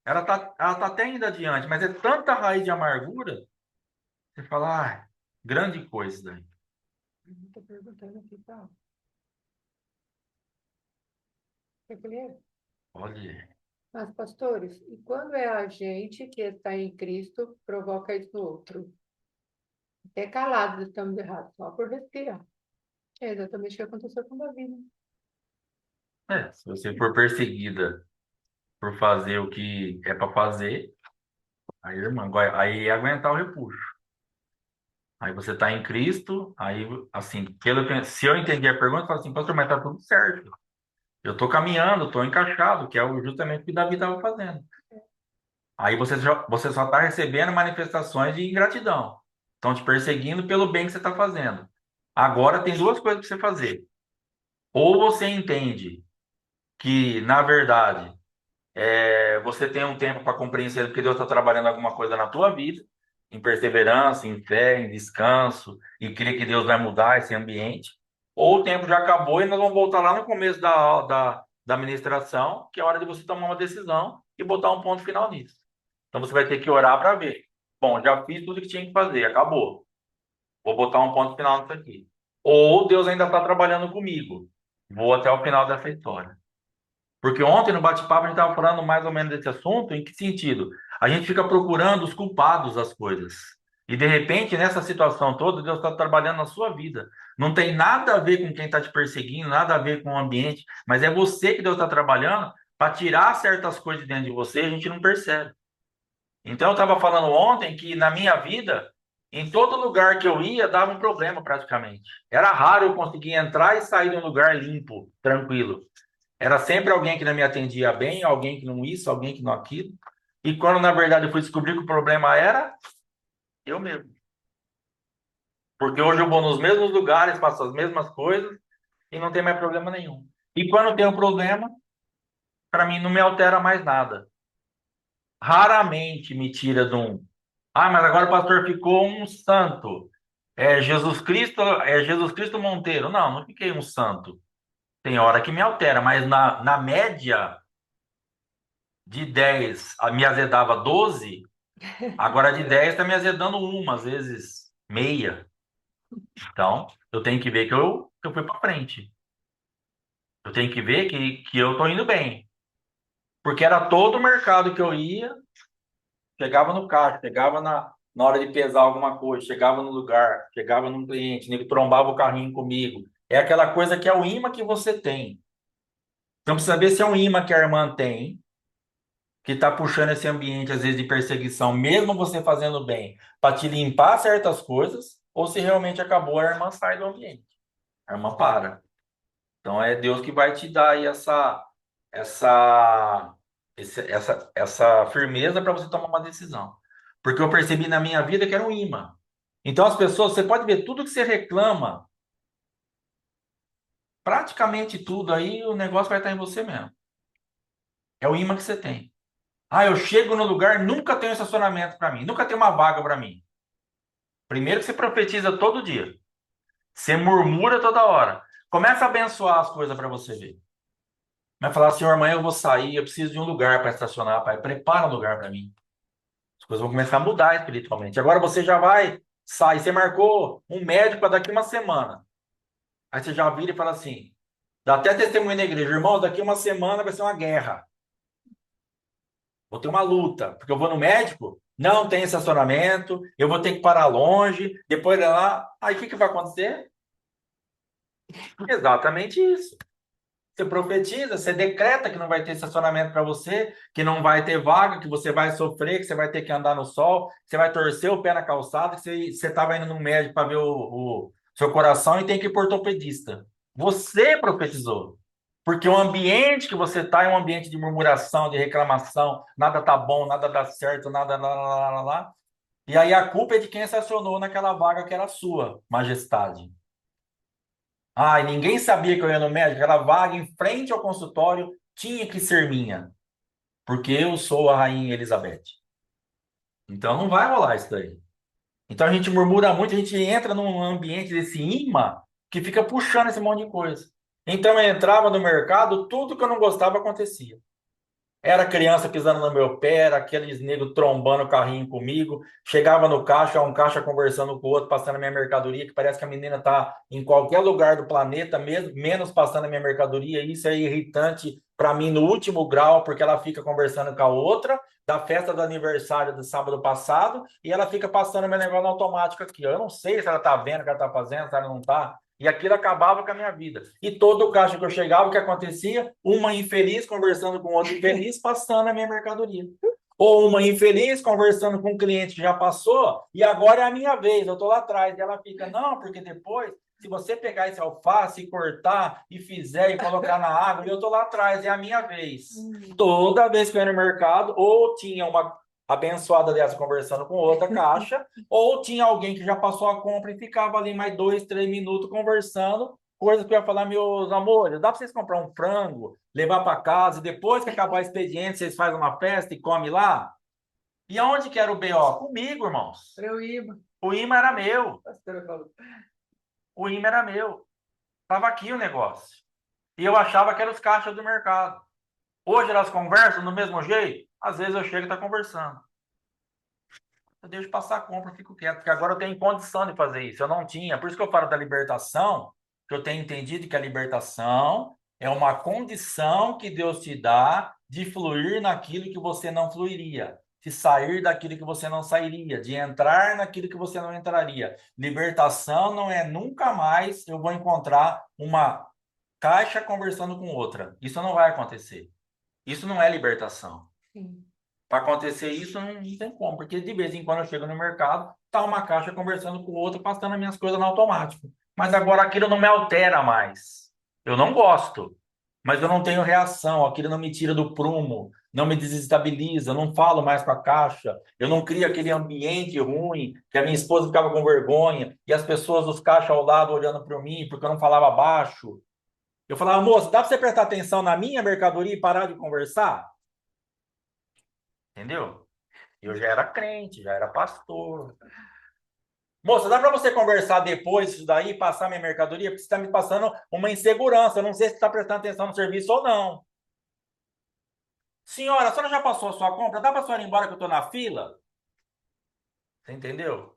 Ela tá até indo adiante, mas é tanta raiz de amargura, você fala, grande coisa isso daí. Estou perguntando aqui, tá? Quer que leia? Olha, Mas, pastores, e quando é a gente que está em Cristo provoca isso no outro? Até calados estamos errados, só por respirar. É exatamente o que aconteceu com Davi, né? se você for perseguida por fazer o que é para fazer, aí, irmã, aí é aguentar o repuxo. Aí você está em Cristo, aí, assim, se eu entendi a pergunta, eu falo assim, pastor, mas tá tudo certo. Eu estou caminhando, estou encaixado, que é justamente o que Davi estava fazendo. Aí você só está recebendo manifestações de ingratidão. Estão te perseguindo pelo bem que você está fazendo. Agora tem duas coisas para você fazer. Ou você entende que, na verdade, você tem um tempo para compreender que Deus está trabalhando alguma coisa na tua vida, em perseverança, em fé, em descanso, e crê que Deus vai mudar esse ambiente. Ou o tempo já acabou e nós vamos voltar lá no começo da ministração, que é a hora de você tomar uma decisão e botar um ponto final nisso. Então você vai ter que orar para ver. Bom, já fiz tudo que tinha que fazer, acabou. Vou botar um ponto final nisso aqui. Ou Deus ainda está trabalhando comigo. Vou até o final dessa história. Porque ontem no bate-papo a gente estava falando mais ou menos desse assunto. Em que sentido? A gente fica procurando os culpados das coisas. E de repente, nessa situação toda, Deus está trabalhando na sua vida. Não tem nada a ver com quem está te perseguindo, nada a ver com o ambiente, mas é você que Deus está trabalhando para tirar certas coisas de dentro de você e a gente não percebe. Então, eu estava falando ontem que na minha vida, em todo lugar que eu ia, dava um problema praticamente. Era raro eu conseguir entrar e sair de um lugar limpo, tranquilo. Era sempre alguém que não me atendia bem, alguém que não isso, alguém que não aquilo. E quando, na verdade, eu fui descobrir que o problema era eu mesmo. Porque hoje eu vou nos mesmos lugares, faço as mesmas coisas e não tem mais problema nenhum. E quando tem um problema, para mim não me altera mais nada. Raramente me tira de um. Ah, mas agora o pastor ficou um santo. É Jesus Cristo Monteiro. Não, não fiquei um santo. Tem hora que me altera, mas na média de 10 me azedava 12. Agora de 10 está me azedando uma, às vezes meia. Então, eu tenho que ver que eu fui para frente. Eu tenho que ver que eu estou indo bem. Porque era todo o mercado que eu ia, chegava no caixa, chegava na hora de pesar alguma coisa, chegava no lugar, chegava num cliente, ele trombava o carrinho comigo. É aquela coisa que é o imã que você tem. Então, precisa saber se é um imã que a irmã tem, que está puxando esse ambiente, às vezes, de perseguição, mesmo você fazendo bem, para te limpar certas coisas, ou se realmente acabou, a irmã sai do ambiente. A irmã para. Então é Deus que vai te dar aí essa, essa firmeza para você tomar uma decisão. Porque eu percebi na minha vida que era um imã. Então as pessoas, você pode ver tudo que você reclama, praticamente tudo aí, o negócio vai estar em você mesmo. É o imã que você tem. Ah, eu chego no lugar, nunca tem um estacionamento para mim, nunca tem uma vaga para mim. Primeiro que você profetiza todo dia. Você murmura toda hora. Começa a abençoar as coisas para você ver. Vai falar, senhor, amanhã eu vou sair, eu preciso de um lugar para estacionar, pai. Prepara um lugar para mim. As coisas vão começar a mudar espiritualmente. Agora você já vai, sai, você marcou um médico para daqui uma semana. Aí você já vira e fala assim, dá até testemunho na igreja, irmão, daqui uma semana vai ser uma guerra. Vou ter uma luta, porque eu vou no médico, não tem estacionamento, eu vou ter que parar longe, depois de lá, aí o que vai acontecer? Exatamente isso. Você profetiza, você decreta que não vai ter estacionamento para você, que não vai ter vaga, que você vai sofrer, que você vai ter que andar no sol, que você vai torcer o pé na calçada, que você estava indo no médico para ver o seu coração e tem que ir para ortopedista. Você profetizou. Porque o ambiente que você está é um ambiente de murmuração, de reclamação, nada tá bom, nada dá certo, nada lá, lá, lá, lá, lá. E aí a culpa é de quem estacionou naquela vaga que era sua, majestade. Ai, ninguém sabia que eu ia no médico. Aquela vaga em frente ao consultório tinha que ser minha, porque eu sou a Rainha Elizabeth. Então não vai rolar isso daí. Então a gente murmura muito, a gente entra num ambiente desse imã que fica puxando esse monte de coisa. Então eu entrava no mercado, tudo que eu não gostava acontecia. Era criança pisando no meu pé, era aqueles negros trombando o carrinho comigo. Chegava no caixa, um caixa conversando com o outro, passando a minha mercadoria, que parece que a menina tá em qualquer lugar do planeta, mesmo, menos passando a minha mercadoria. Isso é irritante para mim no último grau, porque ela fica conversando com a outra da festa do aniversário do sábado passado e ela fica passando meu negócio no automático aqui. Eu não sei se ela tá vendo o que ela tá fazendo, se ela não tá. E aquilo acabava com a minha vida. E todo caixa que eu chegava, o que acontecia? Uma infeliz conversando com outra infeliz, passando a minha mercadoria. Ou uma infeliz conversando com um cliente que já passou, e agora é a minha vez, eu estou lá atrás. E ela fica, não, porque depois, se você pegar esse alface e cortar, e fizer, e colocar na água, eu estou lá atrás, é a minha vez. Toda vez que eu ia no mercado, ou tinha uma abençoada dessa conversando com outra caixa, ou tinha alguém que já passou a compra e ficava ali mais 2, 3 minutos conversando, coisa que eu ia falar, meus amores, dá para vocês comprar um frango, levar para casa, e depois que acabar o expediente, vocês fazem uma festa e comem lá? E aonde que era o BO? Comigo, irmãos. Para o imã. O imã era meu. Pastor falou. O imã era meu. Tava aqui o negócio. E eu achava que eram os caixas do mercado. Hoje elas conversam do mesmo jeito? Às vezes eu chego e tá conversando. Eu deixo passar a compra, fico quieto, porque agora eu tenho condição de fazer isso. Eu não tinha. Por isso que eu falo da libertação, que eu tenho entendido que a libertação é uma condição que Deus te dá de fluir naquilo que você não fluiria, de sair daquilo que você não sairia, de entrar naquilo que você não entraria. Libertação não é nunca mais eu vou encontrar uma caixa conversando com outra. Isso não vai acontecer. Isso não é libertação. Sim. Para acontecer isso, não tem como, porque de vez em quando eu chego no mercado, tá uma caixa conversando com outra, passando as minhas coisas no automático. Mas agora aquilo não me altera mais. Eu não gosto, mas eu não tenho reação, aquilo não me tira do prumo, não me desestabiliza, eu não falo mais com a caixa, eu não crio aquele ambiente ruim, que a minha esposa ficava com vergonha, e as pessoas dos caixas ao lado olhando para mim, porque eu não falava baixo. Eu falava, moça, dá para você prestar atenção na minha mercadoria e parar de conversar? Entendeu? Eu já era crente, já era pastor. Moça, dá para você conversar depois disso daí, passar minha mercadoria? Porque você está me passando uma insegurança. Eu não sei se está prestando atenção no serviço ou não. Senhora, a senhora já passou a sua compra? Dá para a senhora ir embora que eu estou na fila? Você entendeu?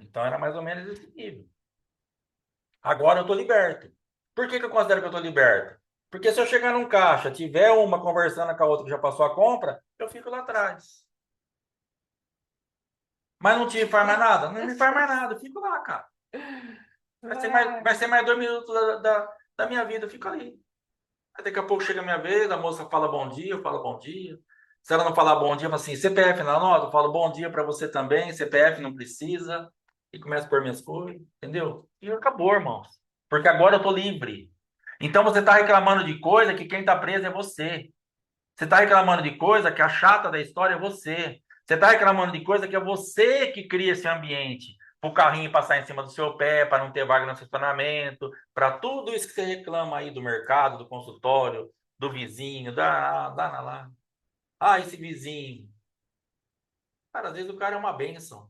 Então era mais ou menos esse nível. Agora eu estou liberto. Por que que eu considero que eu estou liberto? Porque se eu chegar num caixa, tiver uma conversando com a outra que já passou a compra, eu fico lá atrás. Mas não te faz mais nada? Não me faz mais nada, eu fico lá, cara. Vai ser mais 2 minutos da minha vida, eu fico ali. Aí daqui a pouco chega a minha vez, a moça fala bom dia, eu falo bom dia. Se ela não falar bom dia, eu falo assim, CPF na nota, eu falo bom dia para você também, CPF não precisa. E começo a pôr minhas coisas, entendeu? E acabou, irmãos. Porque agora eu tô livre. Então você está reclamando de coisa que quem está preso é você. Você está reclamando de coisa que a chata da história é você. Você está reclamando de coisa que é você que cria esse ambiente. Para o carrinho passar em cima do seu pé, para não ter vaga no estacionamento, para tudo isso que você reclama aí do mercado, do consultório, do vizinho, da lá. Ah, esse vizinho. Cara, às vezes o cara é uma bênção.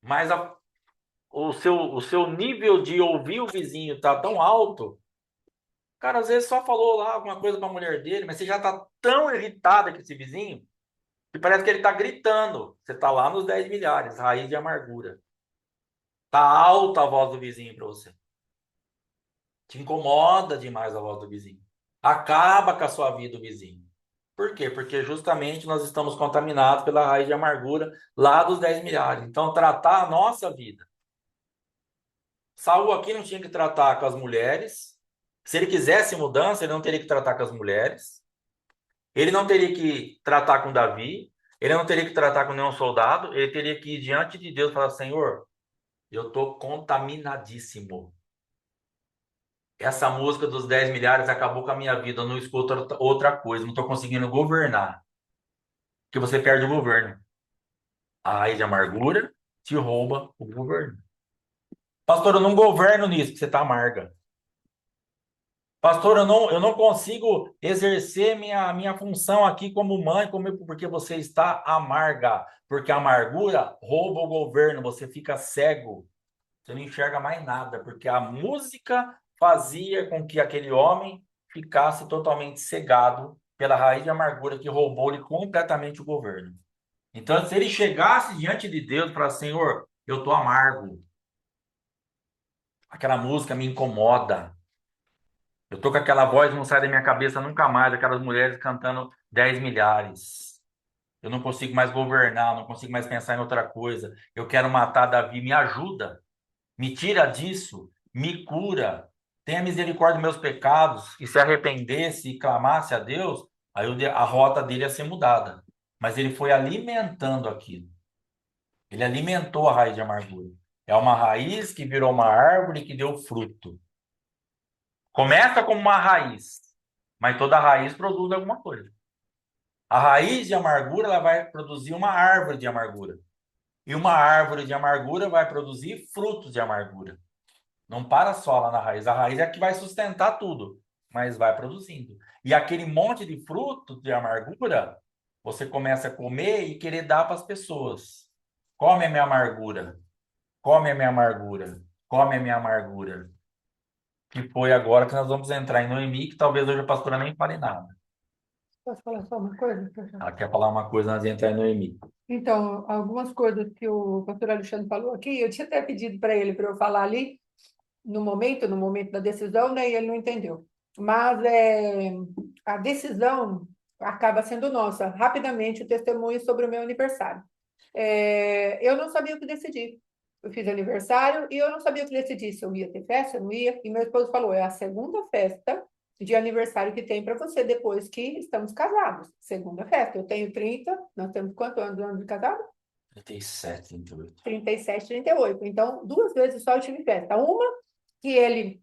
Mas o seu nível de ouvir o vizinho está tão alto. Cara, às vezes só falou lá alguma coisa para a mulher dele, mas você já está tão irritada com esse vizinho que parece que ele está gritando. Você está lá nos 10 milhares, raiz de amargura. Tá alta a voz do vizinho para você. Te incomoda demais a voz do vizinho. Acaba com a sua vida o vizinho. Por quê? Porque justamente nós estamos contaminados pela raiz de amargura lá dos 10 milhares. Então, tratar a nossa vida. Saul aqui não tinha que tratar com as mulheres. Se ele quisesse mudança, ele não teria que tratar com as mulheres. Ele não teria que tratar com Davi. Ele não teria que tratar com nenhum soldado. Ele teria que ir diante de Deus e falar: Senhor, eu estou contaminadíssimo. Essa música dos 10 milhares acabou com a minha vida. Eu não escuto outra coisa. Não estou conseguindo governar. Que você perde o governo. A raiz de amargura te rouba o governo. Pastor, eu não governo nisso, porque você está amarga. Pastor, eu não consigo exercer minha função aqui como mãe, porque você está amarga. Porque a amargura rouba o governo, você fica cego. Você não enxerga mais nada, porque a música fazia com que aquele homem ficasse totalmente cegado pela raiz de amargura que roubou-lhe completamente o governo. Então, se ele chegasse diante de Deus e falasse, Senhor, eu estou amargo, aquela música me incomoda, eu tô com aquela voz que não sai da minha cabeça nunca mais, aquelas mulheres cantando 10 milhares. Eu não consigo mais governar, não consigo mais pensar em outra coisa. Eu quero matar Davi, me ajuda, me tira disso, me cura, tenha misericórdia dos meus pecados, e se arrependesse e clamasse a Deus, aí a rota dele ia ser mudada. Mas ele foi alimentando aquilo. Ele alimentou a raiz de amargura. É uma raiz que virou uma árvore que deu fruto. Começa como uma raiz, mas toda raiz produz alguma coisa. A raiz de amargura ela vai produzir uma árvore de amargura. E uma árvore de amargura vai produzir frutos de amargura. Não para só lá na raiz. A raiz é a que vai sustentar tudo, mas vai produzindo. E aquele monte de fruto de amargura, você começa a comer e querer dar para as pessoas. Come a minha amargura. Come a minha amargura. Come a minha amargura. Que foi agora que nós vamos entrar em Noemi, que talvez hoje a pastora nem fale nada. Posso falar só uma coisa? Ela quer falar uma coisa antes de entrar em Noemi. Então, algumas coisas que o pastor Alexandre falou aqui, eu tinha até pedido para ele para eu falar ali no momento da decisão, né, e ele não entendeu. Mas a decisão acaba sendo nossa. Rapidamente, o testemunho sobre o meu aniversário. Eu não sabia o que decidir. Eu fiz aniversário e eu não sabia o que decidir, se eu ia ter festa, se eu não ia. E meu esposo falou, é a segunda festa de aniversário que tem para você depois que estamos casados. Segunda festa. Eu tenho 30, nós temos quantos anos de casado? 37, 38. 37, 38. Então, duas vezes só eu tive festa. Uma que ele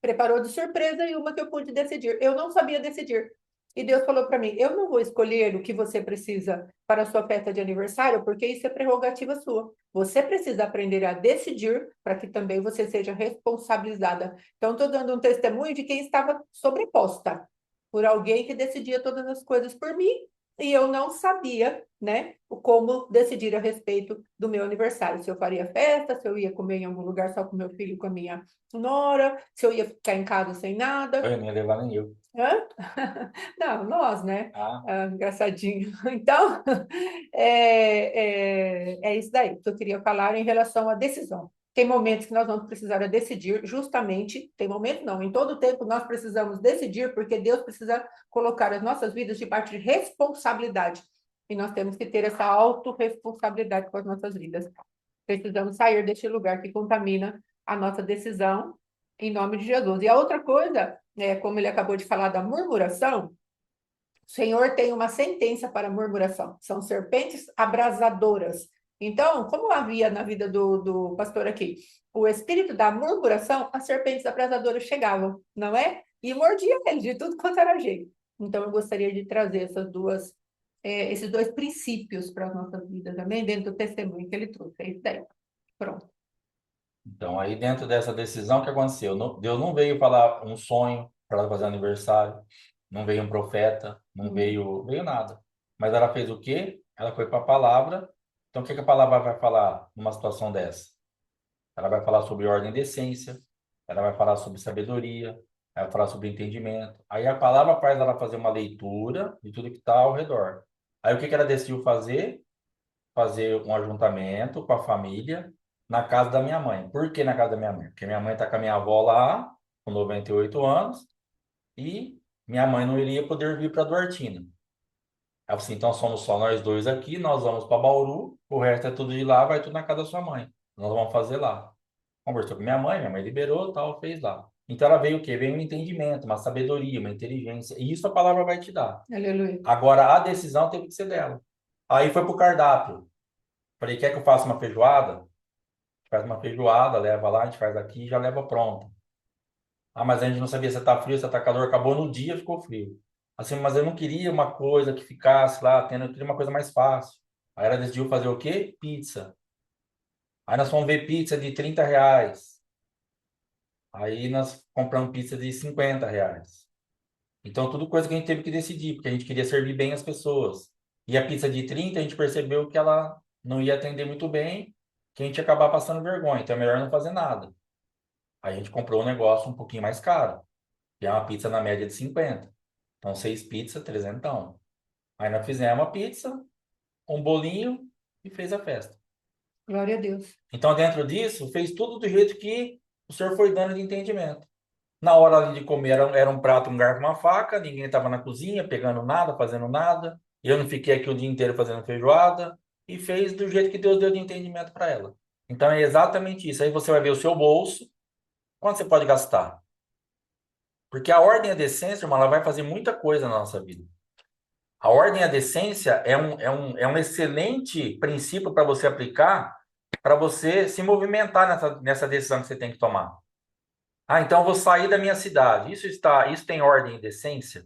preparou de surpresa e uma que eu pude decidir. Eu não sabia decidir. E Deus falou para mim: eu não vou escolher o que você precisa para a sua festa de aniversário, porque isso é prerrogativa sua. Você precisa aprender a decidir para que também você seja responsabilizada. Então, estou dando um testemunho de quem estava sobreposta por alguém que decidia todas as coisas por mim e eu não sabia, né, como decidir a respeito do meu aniversário. Se eu faria festa, se eu ia comer em algum lugar só com meu filho e com a minha nora, se eu ia ficar em casa sem nada. Eu não ia levar nem eu. Hã? Não, nós, né? Ah, Ah, engraçadinho. Então, é isso daí que eu queria falar em relação à decisão. Tem momentos que nós vamos precisar decidir, justamente, tem momentos não, em todo tempo nós precisamos decidir, porque Deus precisa colocar as nossas vidas debaixo de responsabilidade. E nós temos que ter essa autorresponsabilidade com as nossas vidas. Precisamos sair deste lugar que contamina a nossa decisão, em nome de Jesus. E a outra coisa, como ele acabou de falar da murmuração, o Senhor tem uma sentença para a murmuração. São serpentes abrasadoras. Então, como havia na vida do pastor aqui, o espírito da murmuração, as serpentes abrasadoras chegavam, não é? E mordiam ele de tudo quanto era jeito. Então, eu gostaria de trazer esses dois princípios para as nossas vidas, amém? Dentro do testemunho que ele trouxe. É isso daí. Pronto. então, aí dentro dessa decisão, o que aconteceu? Deus não veio falar um sonho para ela fazer aniversário, não veio um profeta, não Hum. veio nada. Mas ela fez o quê? Ela foi para a palavra. Então, o que que a palavra vai falar numa situação dessa? Ela vai falar sobre ordem e decência, ela vai falar sobre sabedoria, ela vai falar sobre entendimento. Aí a palavra faz ela fazer uma leitura de tudo que está ao redor. Aí o que que ela decidiu fazer? Fazer um ajuntamento com a família na casa da minha mãe. Por que na casa da minha mãe? Porque minha mãe está com a minha avó lá, com 98 anos, e minha mãe não iria poder vir para Duartina. Ela falou assim, então somos só nós dois aqui, nós vamos para Bauru, o resto é tudo de lá, vai tudo na casa da sua mãe. Nós vamos fazer lá. Conversou com minha mãe liberou, tal, fez lá. Então ela veio o quê? Veio um entendimento, uma sabedoria, uma inteligência, e isso a palavra vai te dar. Aleluia. Agora a decisão teve que ser dela. Aí foi pro cardápio. Falei, quer que eu faça uma feijoada? A gente faz uma feijoada, leva lá, a gente faz aqui e já leva pronta. Ah, mas a gente não sabia se tá frio, se tá calor, acabou no dia, ficou frio. Assim, mas eu não queria uma coisa que ficasse lá tendo, eu queria uma coisa mais fácil. Aí ela decidiu fazer o quê? Pizza. Aí nós fomos ver pizza de R$ 30. Aí nós compramos pizza de R$ 50. Então, tudo coisa que a gente teve que decidir, porque a gente queria servir bem as pessoas. E a pizza de 30 a gente percebeu que ela não ia atender muito bem, que a gente ia acabar passando vergonha. Então, é melhor não fazer nada. Aí a gente comprou um negócio um pouquinho mais caro, que é uma pizza na média de 50. Então, 6 pizzas, 300. Aí nós fizemos uma pizza, um bolinho e fez a festa. Glória a Deus. Então, dentro disso, fez tudo do jeito que o senhor foi dando de entendimento. Na hora ali de comer, era um prato, um garfo, uma faca, ninguém estava na cozinha pegando nada, fazendo nada. Eu não fiquei aqui o dia inteiro fazendo feijoada. E fez do jeito que Deus deu de entendimento para ela. Então é exatamente isso. Aí você vai ver o seu bolso, quanto você pode gastar. Porque a ordem e a decência, irmão, ela vai fazer muita coisa na nossa vida. A ordem e a decência é um excelente princípio para você aplicar, para você se movimentar nessa decisão que você tem que tomar. Ah, então eu vou sair da minha cidade. Isso tem ordem e decência?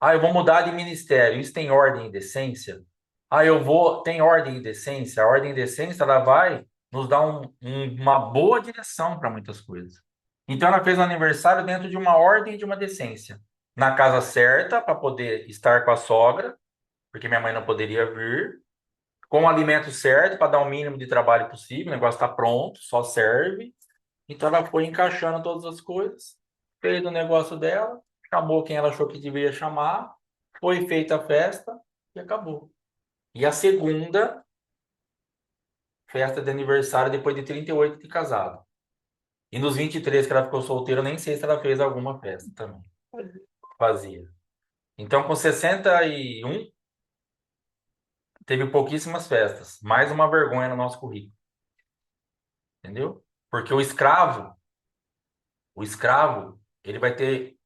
Ah, eu vou mudar de ministério. Isso tem ordem e decência? Ah, tem ordem e decência. A ordem e decência, ela vai nos dar uma boa direção para muitas coisas. Então ela fez o aniversário dentro de uma ordem e de uma decência. Na casa certa, para poder estar com a sogra, porque minha mãe não poderia vir. Com o alimento certo, para dar o mínimo de trabalho possível. O negócio está pronto, só serve. Então ela foi encaixando todas as coisas, fez o negócio dela, chamou quem ela achou que deveria chamar, foi feita a festa e acabou. E a segunda festa de aniversário depois de 38 de casado. E nos 23 que ela ficou solteira, eu nem sei se ela fez alguma festa também. Fazia. Então, com 61 teve pouquíssimas festas. Mais uma vergonha no nosso currículo. Entendeu? Porque o escravo,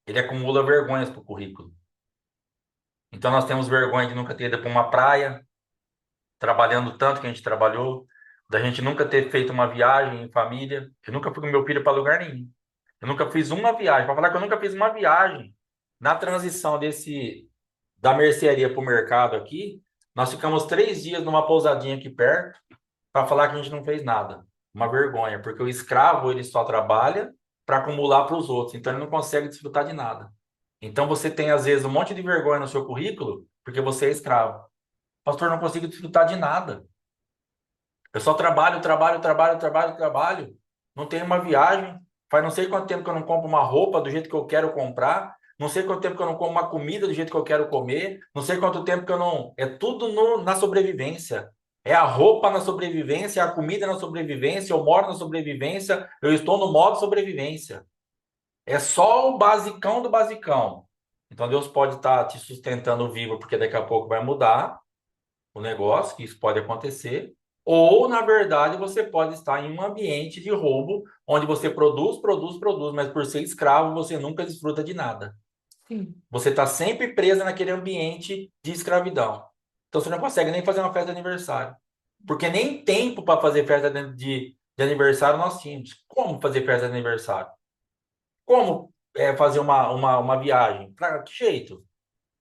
ele acumula vergonhas pro currículo. Então nós temos vergonha de nunca ter ido para uma praia, trabalhando tanto que a gente trabalhou, da gente nunca ter feito uma viagem em família. Eu nunca fui com meu filho para lugar nenhum. Eu nunca fiz uma viagem. Para falar que eu nunca fiz uma viagem na transição da mercearia para o mercado aqui, nós ficamos 3 dias numa pousadinha aqui perto para falar que a gente não fez nada. Uma vergonha, porque o escravo ele só trabalha para acumular para os outros, então ele não consegue desfrutar de nada. Então você tem às vezes um monte de vergonha no seu currículo porque você é escravo. Pastor, eu não consigo desfrutar de nada. Eu só trabalho, trabalho, trabalho, trabalho, trabalho. Não tenho uma viagem. Faz não sei quanto tempo que eu não compro uma roupa do jeito que eu quero comprar. Não sei quanto tempo que eu não como uma comida do jeito que eu quero comer. Não sei quanto tempo que eu não. É tudo na sobrevivência. É a roupa na sobrevivência, é a comida na sobrevivência. Eu moro na sobrevivência. Eu estou no modo sobrevivência. É só o basicão do basicão. Então Deus pode estar te sustentando vivo, porque daqui a pouco vai mudar o negócio, que isso pode acontecer, ou, na verdade, você pode estar em um ambiente de roubo, onde você produz, produz, produz, mas por ser escravo, você nunca desfruta de nada. Sim. Você está sempre presa naquele ambiente de escravidão. Então, você não consegue nem fazer uma festa de aniversário. Porque nem tempo para fazer festa de aniversário nós tínhamos. Como fazer festa de aniversário? Como fazer uma viagem? Para que jeito?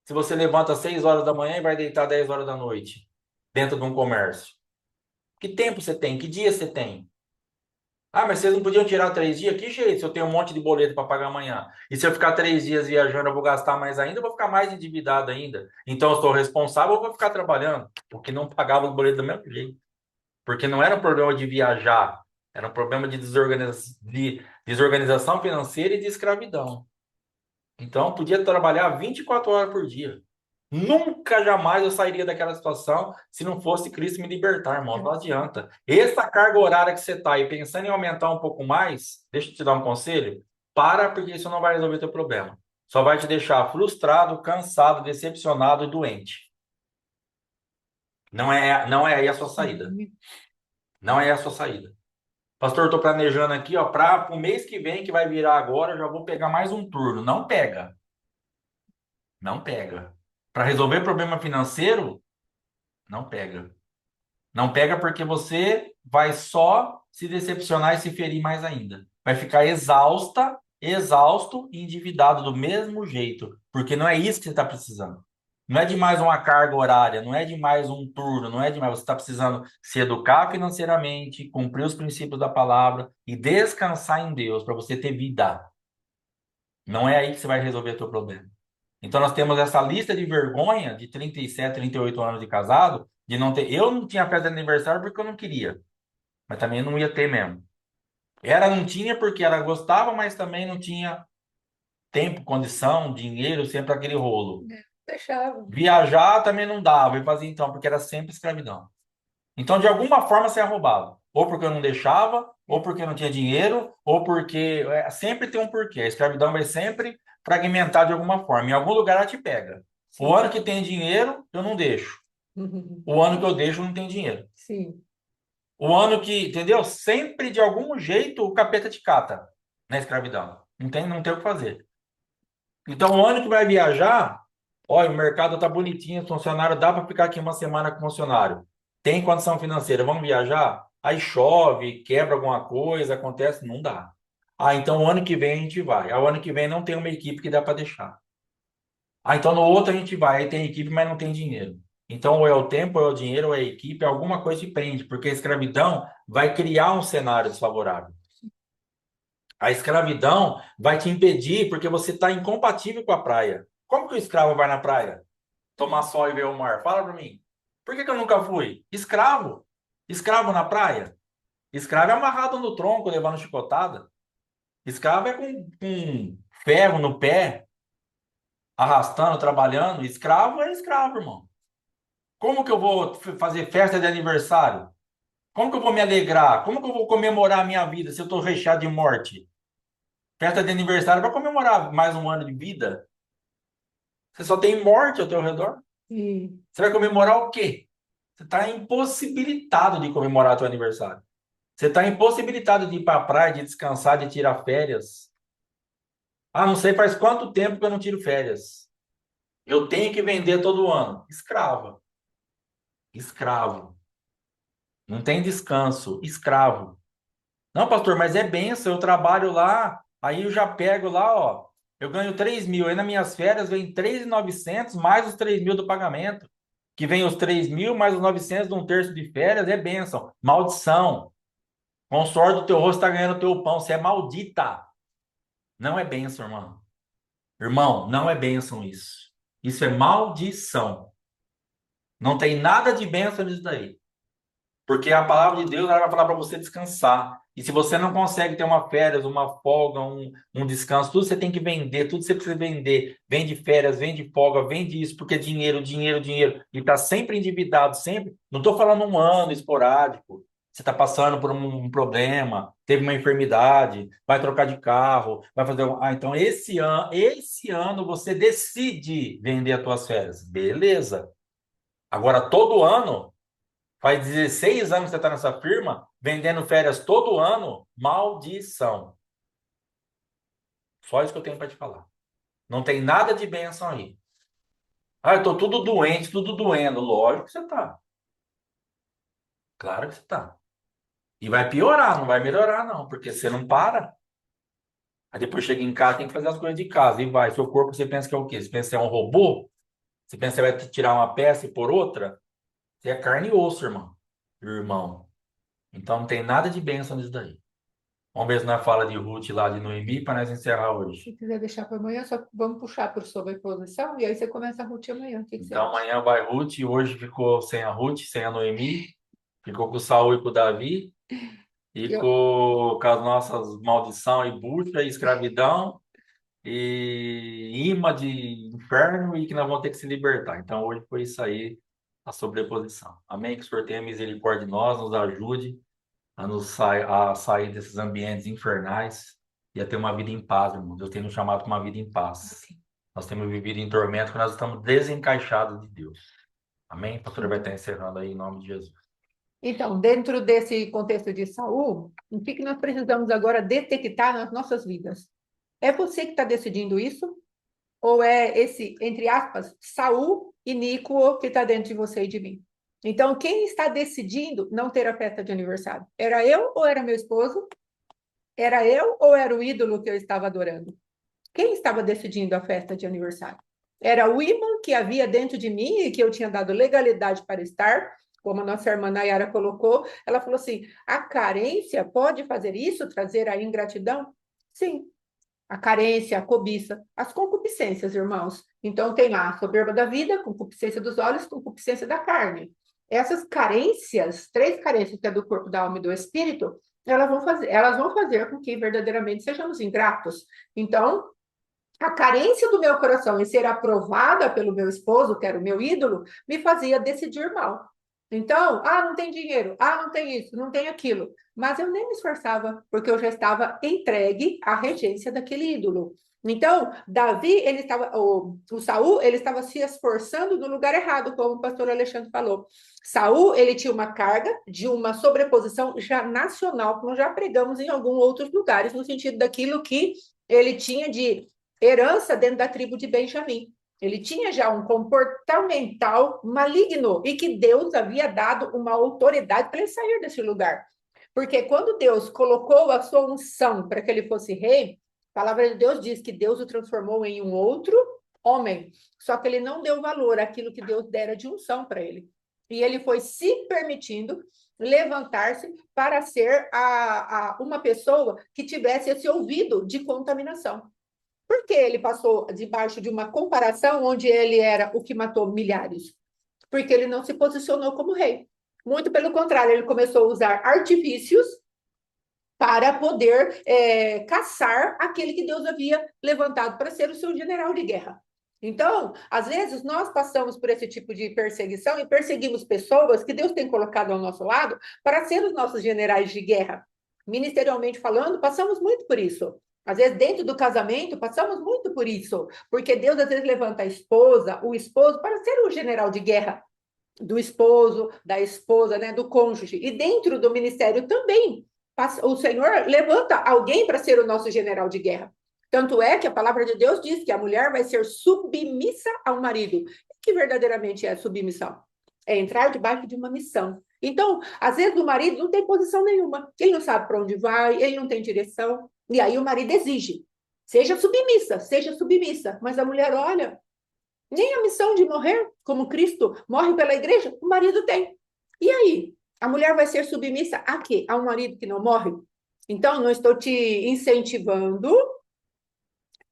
Se você levanta às 6 horas da manhã e vai deitar 10 horas da noite dentro de um comércio. Que tempo você tem? Que dia você tem? Ah, mas vocês não podiam tirar 3 dias? Que jeito? Se eu tenho um monte de boleto para pagar amanhã. E se eu ficar 3 dias viajando, eu vou gastar mais ainda, eu vou ficar mais endividado ainda. Então eu sou responsável, eu vou ficar trabalhando. Porque não pagava os boletos do mesmo jeito. Porque não era um problema de viajar, era um problema de desorganização financeira e de escravidão. Então, eu podia trabalhar 24 horas por dia. Nunca, jamais eu sairia daquela situação se não fosse Cristo me libertar, irmão. Não adianta. Essa carga horária que você está aí pensando em aumentar um pouco mais, deixa eu te dar um conselho. Para, porque isso não vai resolver teu problema. Só vai te deixar frustrado, cansado, decepcionado e doente. Não é aí a sua saída. Uhum. Não é a sua saída. Pastor, estou planejando aqui, ó, para o mês que vem, que vai virar agora, eu já vou pegar mais um turno. Não pega. Não pega. Para resolver problema financeiro, não pega. Não pega porque você vai só se decepcionar e se ferir mais ainda. Vai ficar exausto e endividado do mesmo jeito, porque não é isso que você está precisando. Não é de mais uma carga horária, não é de mais um turno, não é de mais. Você está precisando se educar financeiramente, cumprir os princípios da palavra e descansar em Deus para você ter vida. Não é aí que você vai resolver o teu problema. Então nós temos essa lista de vergonha de 37, 38 anos de casado, de não ter. Eu não tinha festa de aniversário porque eu não queria, mas também não ia ter mesmo. Não tinha porque ela gostava, mas também não tinha tempo, condição, dinheiro, sempre aquele rolo. Deixava. Viajar também não dava, e fazia então, porque era sempre escravidão. Então, de alguma forma, você é roubado. Ou porque eu não deixava, ou porque eu não tinha dinheiro, ou porque. Sempre tem um porquê. A escravidão vai sempre fragmentar de alguma forma. Em algum lugar ela te pega. O Sim. ano que tem dinheiro, eu não deixo. O ano que eu deixo, não tem dinheiro. Sim. O ano que, entendeu? Sempre, de algum jeito, o capeta te cata na escravidão. Não tem o que fazer. Então, o ano que vai viajar, olha, o mercado tá bonitinho, funcionário, dá para ficar aqui uma semana com funcionário. Tem condição financeira, vamos viajar? Aí chove, quebra alguma coisa, acontece, não dá. Ah, então o ano que vem a gente vai. Ah, o ano que vem não tem uma equipe que dá para deixar. Ah, então no outro a gente vai, aí tem equipe, mas não tem dinheiro. Então, ou é o tempo, ou é o dinheiro, ou é a equipe, alguma coisa te prende, porque a escravidão vai criar um cenário desfavorável. A escravidão vai te impedir porque você está incompatível com a praia. Como que o escravo vai na praia? Tomar sol e ver o mar? Fala para mim. Por que eu nunca fui? Escravo. Escravo na praia. Escravo é amarrado no tronco, levando chicotada. Escravo é com ferro no pé, arrastando, trabalhando. Escravo é escravo, irmão. Como que eu vou fazer festa de aniversário? Como que eu vou me alegrar? Como que eu vou comemorar a minha vida se eu estou recheado de morte? Festa de aniversário para comemorar mais um ano de vida? Você só tem morte ao teu redor. Sim. Você vai comemorar o quê? Você está impossibilitado de comemorar teu aniversário. Você está impossibilitado de ir para a praia, de descansar, de tirar férias. Ah, não sei faz quanto tempo que eu não tiro férias. Eu tenho que vender todo ano. Escrava. Escravo. Não tem descanso. Escravo. Não, pastor, mas é benção. Eu trabalho lá Aí eu já pego lá, ó, eu ganho 3 mil, aí nas minhas férias vem 3.900 mais os 3 mil do pagamento, que vem os 3 mil mais os 900 de um terço de férias, é bênção, maldição. Com o suor do teu rosto está ganhando o teu pão, você é maldita. Não é bênção, irmão. Irmão, não é bênção isso. Isso é maldição. Não tem nada de bênção nisso daí. Porque a palavra de Deus ela vai falar para você descansar. E se você não consegue ter uma férias, uma folga, um descanso, tudo você tem que vender, tudo você precisa vender. Vende férias, vende folga, vende isso, porque dinheiro, dinheiro, dinheiro. E está sempre endividado, sempre. Não estou falando um ano esporádico. Você está passando por um problema, teve uma enfermidade, vai trocar de carro, vai fazer. Então esse ano você decide vender as tuas férias. Beleza. Agora, todo ano. Faz 16 anos que você está nessa firma, vendendo férias todo ano. Maldição. Só isso que eu tenho para te falar. Não tem nada de bênção aí. Ah, eu tô tudo doente, tudo doendo. Lógico que você tá. Claro que você tá. E vai piorar, não vai melhorar, não, porque você não para. Aí depois chega em casa, tem que fazer as coisas de casa. E vai. Seu corpo, você pensa que é o quê? Você pensa que é um robô? Você pensa que você vai tirar uma peça e por outra? Você é carne e osso, irmão. Irmão. Então não tem nada de bênção nisso daí. Vamos ver se nós fala de Ruth lá de Noemi para nós encerrar hoje. Se quiser deixar para amanhã, só vamos puxar por sobreposição e aí você começa a Ruth amanhã. O que você Então acha? amanhã vai Ruth, hoje ficou sem a Ruth, sem a Noemi, ficou com o Saul e com o Davi, e Eu, com as nossas maldição e bucha, e escravidão, e imã de inferno, e que nós vamos ter que se libertar. Então hoje foi isso aí, a sobreposição. Amém? Que o Senhor tenha misericórdia de nós, nos ajude a sair desses ambientes infernais e a ter uma vida em paz, irmão. Deus tem nos chamado para uma vida em paz. Nós temos vivido em tormento porque nós estamos desencaixados de Deus. Amém? A pastora vai estar encerrando aí em nome de Jesus. Então, dentro desse contexto de saúde, o que nós precisamos agora detectar nas nossas vidas? É você que está decidindo isso? Ou é esse, entre aspas, Saul iníquo que está dentro de você e de mim? Então, quem está decidindo não ter a festa de aniversário? Era eu ou era meu esposo? Era eu ou era o ídolo que eu estava adorando? Quem estava decidindo a festa de aniversário? Era o imã que havia dentro de mim e que eu tinha dado legalidade para estar, como a nossa irmã Nayara colocou. Ela falou assim: a carência pode fazer isso, trazer a ingratidão? Sim, a carência, a cobiça, as concupiscências, irmãos. Então, tem lá a soberba da vida, concupiscência dos olhos, concupiscência da carne. Essas carências, três carências que é do corpo, da alma e do espírito, elas vão fazer com que verdadeiramente sejamos ingratos. Então, a carência do meu coração em ser aprovada pelo meu esposo, que era o meu ídolo, me fazia decidir mal. Então, não tem dinheiro, não tem isso, não tem aquilo. Mas eu nem me esforçava, porque eu já estava entregue à regência daquele ídolo. Então, Davi, o Saul, ele estava se esforçando no lugar errado, como o pastor Alexandre falou. Saul, ele tinha uma carga de uma sobreposição já nacional, que nós já pregamos em alguns outros lugares, no sentido daquilo que ele tinha de herança dentro da tribo de Benjamim. Ele tinha já um comportamental maligno e que Deus havia dado uma autoridade para ele sair desse lugar. Porque quando Deus colocou a sua unção para que ele fosse rei, a palavra de Deus diz que Deus o transformou em um outro homem. Só que ele não deu valor àquilo que Deus dera de unção para ele. E ele foi se permitindo levantar-se para ser uma pessoa que tivesse esse ouvido de contaminação. Por que ele passou debaixo de uma comparação onde ele era o que matou milhares? Porque ele não se posicionou como rei. Muito pelo contrário, ele começou a usar artifícios para poder caçar aquele que Deus havia levantado para ser o seu general de guerra. Então, às vezes, nós passamos por esse tipo de perseguição e perseguimos pessoas que Deus tem colocado ao nosso lado para ser os nossos generais de guerra. Ministerialmente falando, passamos muito por isso. Às vezes, dentro do casamento, passamos muito por isso, porque Deus às vezes levanta a esposa, o esposo, para ser o general de guerra do esposo, da esposa, né, do cônjuge. E dentro do ministério também, o Senhor levanta alguém para ser o nosso general de guerra. Tanto é que a palavra de Deus diz que a mulher vai ser submissa ao marido. O que verdadeiramente é submissão? É entrar debaixo de uma missão. Então, às vezes o marido não tem posição nenhuma. Ele não sabe para onde vai, ele não tem direção. E aí o marido exige, seja submissa, seja submissa. Mas a mulher olha, nem a missão de morrer, como Cristo morre pela igreja, o marido tem. E aí? A mulher vai ser submissa a quê? A um marido que não morre? Então, não estou te incentivando,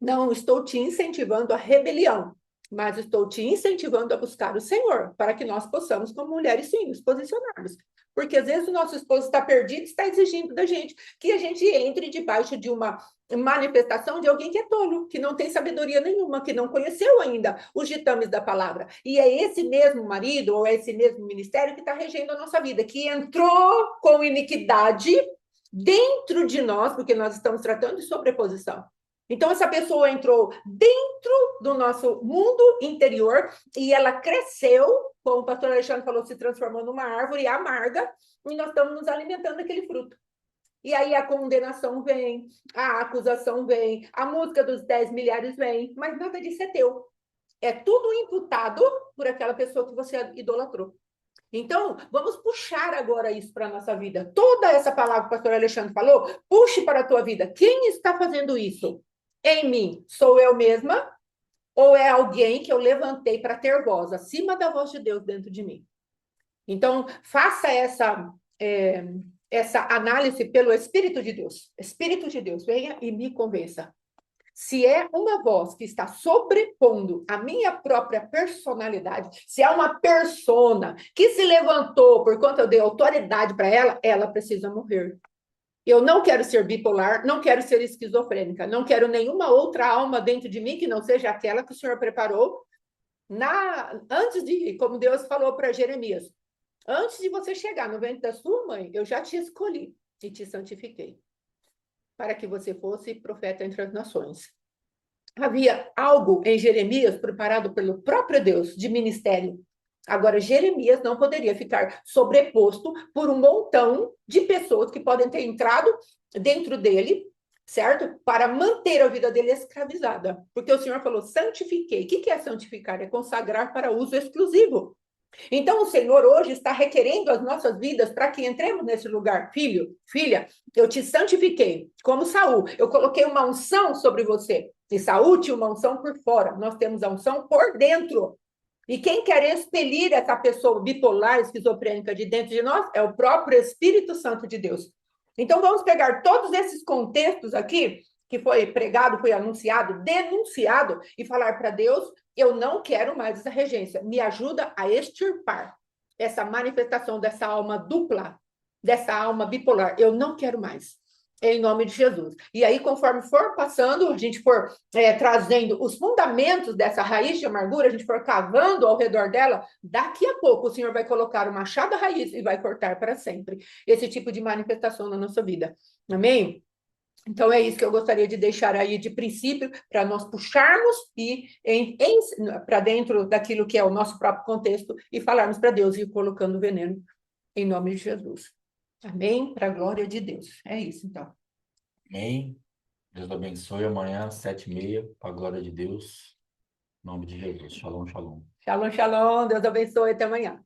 não estou te incentivando a rebelião, mas estou te incentivando a buscar o Senhor, para que nós possamos, como mulheres, sim, nos posicionarmos. Porque às vezes o nosso esposo está perdido, está exigindo da gente que a gente entre debaixo de uma manifestação de alguém que é tolo, que não tem sabedoria nenhuma, que não conheceu ainda os ditames da palavra. E é esse mesmo marido ou é esse mesmo ministério que está regendo a nossa vida, que entrou com iniquidade dentro de nós, porque nós estamos tratando de sobreposição. Então, essa pessoa entrou dentro do nosso mundo interior e ela cresceu, como o pastor Alexandre falou, se transformou numa árvore amarga e nós estamos nos alimentando daquele fruto. E aí a condenação vem, a acusação vem, a música dos 10 milhares vem, mas nada disso é teu. É tudo imputado por aquela pessoa que você idolatrou. Então, vamos puxar agora isso para a nossa vida. Toda essa palavra que o pastor Alexandre falou, puxe para a tua vida. Quem está fazendo isso? Em mim, sou eu mesma? Ou é alguém que eu levantei para ter voz, acima da voz de Deus dentro de mim? Então, faça essa análise pelo Espírito de Deus. Espírito de Deus, venha e me convença. Se é uma voz que está sobrepondo a minha própria personalidade, se é uma persona que se levantou por conta eu dei autoridade para ela, ela precisa morrer. Eu não quero ser bipolar, não quero ser esquizofrênica, não quero nenhuma outra alma dentro de mim que não seja aquela que o Senhor preparou antes de, como Deus falou para Jeremias, antes de você chegar no ventre da sua mãe, eu já te escolhi e te santifiquei para que você fosse profeta entre as nações. Havia algo em Jeremias preparado pelo próprio Deus de ministério. Agora, Jeremias não poderia ficar sobreposto por um montão de pessoas que podem ter entrado dentro dele, certo? Para manter a vida dele escravizada. Porque o Senhor falou, santifiquei. O que é santificar? É consagrar para uso exclusivo. Então, o Senhor hoje está requerendo as nossas vidas para que entremos nesse lugar. Filho, filha, eu te santifiquei, como Saul. Eu coloquei uma unção sobre você. E Saul tinha uma unção por fora. Nós temos a unção por dentro. E quem quer expelir essa pessoa bipolar, esquizofrênica de dentro de nós, é o próprio Espírito Santo de Deus. Então, vamos pegar todos esses contextos aqui, que foi pregado, foi anunciado, denunciado, e falar para Deus, eu não quero mais essa regência. Me ajuda a extirpar essa manifestação dessa alma dupla, dessa alma bipolar. Eu não quero mais. Em nome de Jesus. E aí, conforme for passando, a gente for trazendo os fundamentos dessa raiz de amargura, a gente for cavando ao redor dela, daqui a pouco o Senhor vai colocar o machado à raiz e vai cortar para sempre esse tipo de manifestação na nossa vida. Amém? Então, é isso que eu gostaria de deixar aí de princípio, para nós puxarmos e para dentro daquilo que é o nosso próprio contexto e falarmos para Deus e ir colocando veneno em nome de Jesus. Amém? Para a glória de Deus. É isso, então. Amém. Deus abençoe. Amanhã, 7h30, para a glória de Deus. Em nome de Jesus. Shalom, shalom. Shalom, shalom. Deus abençoe. Até amanhã.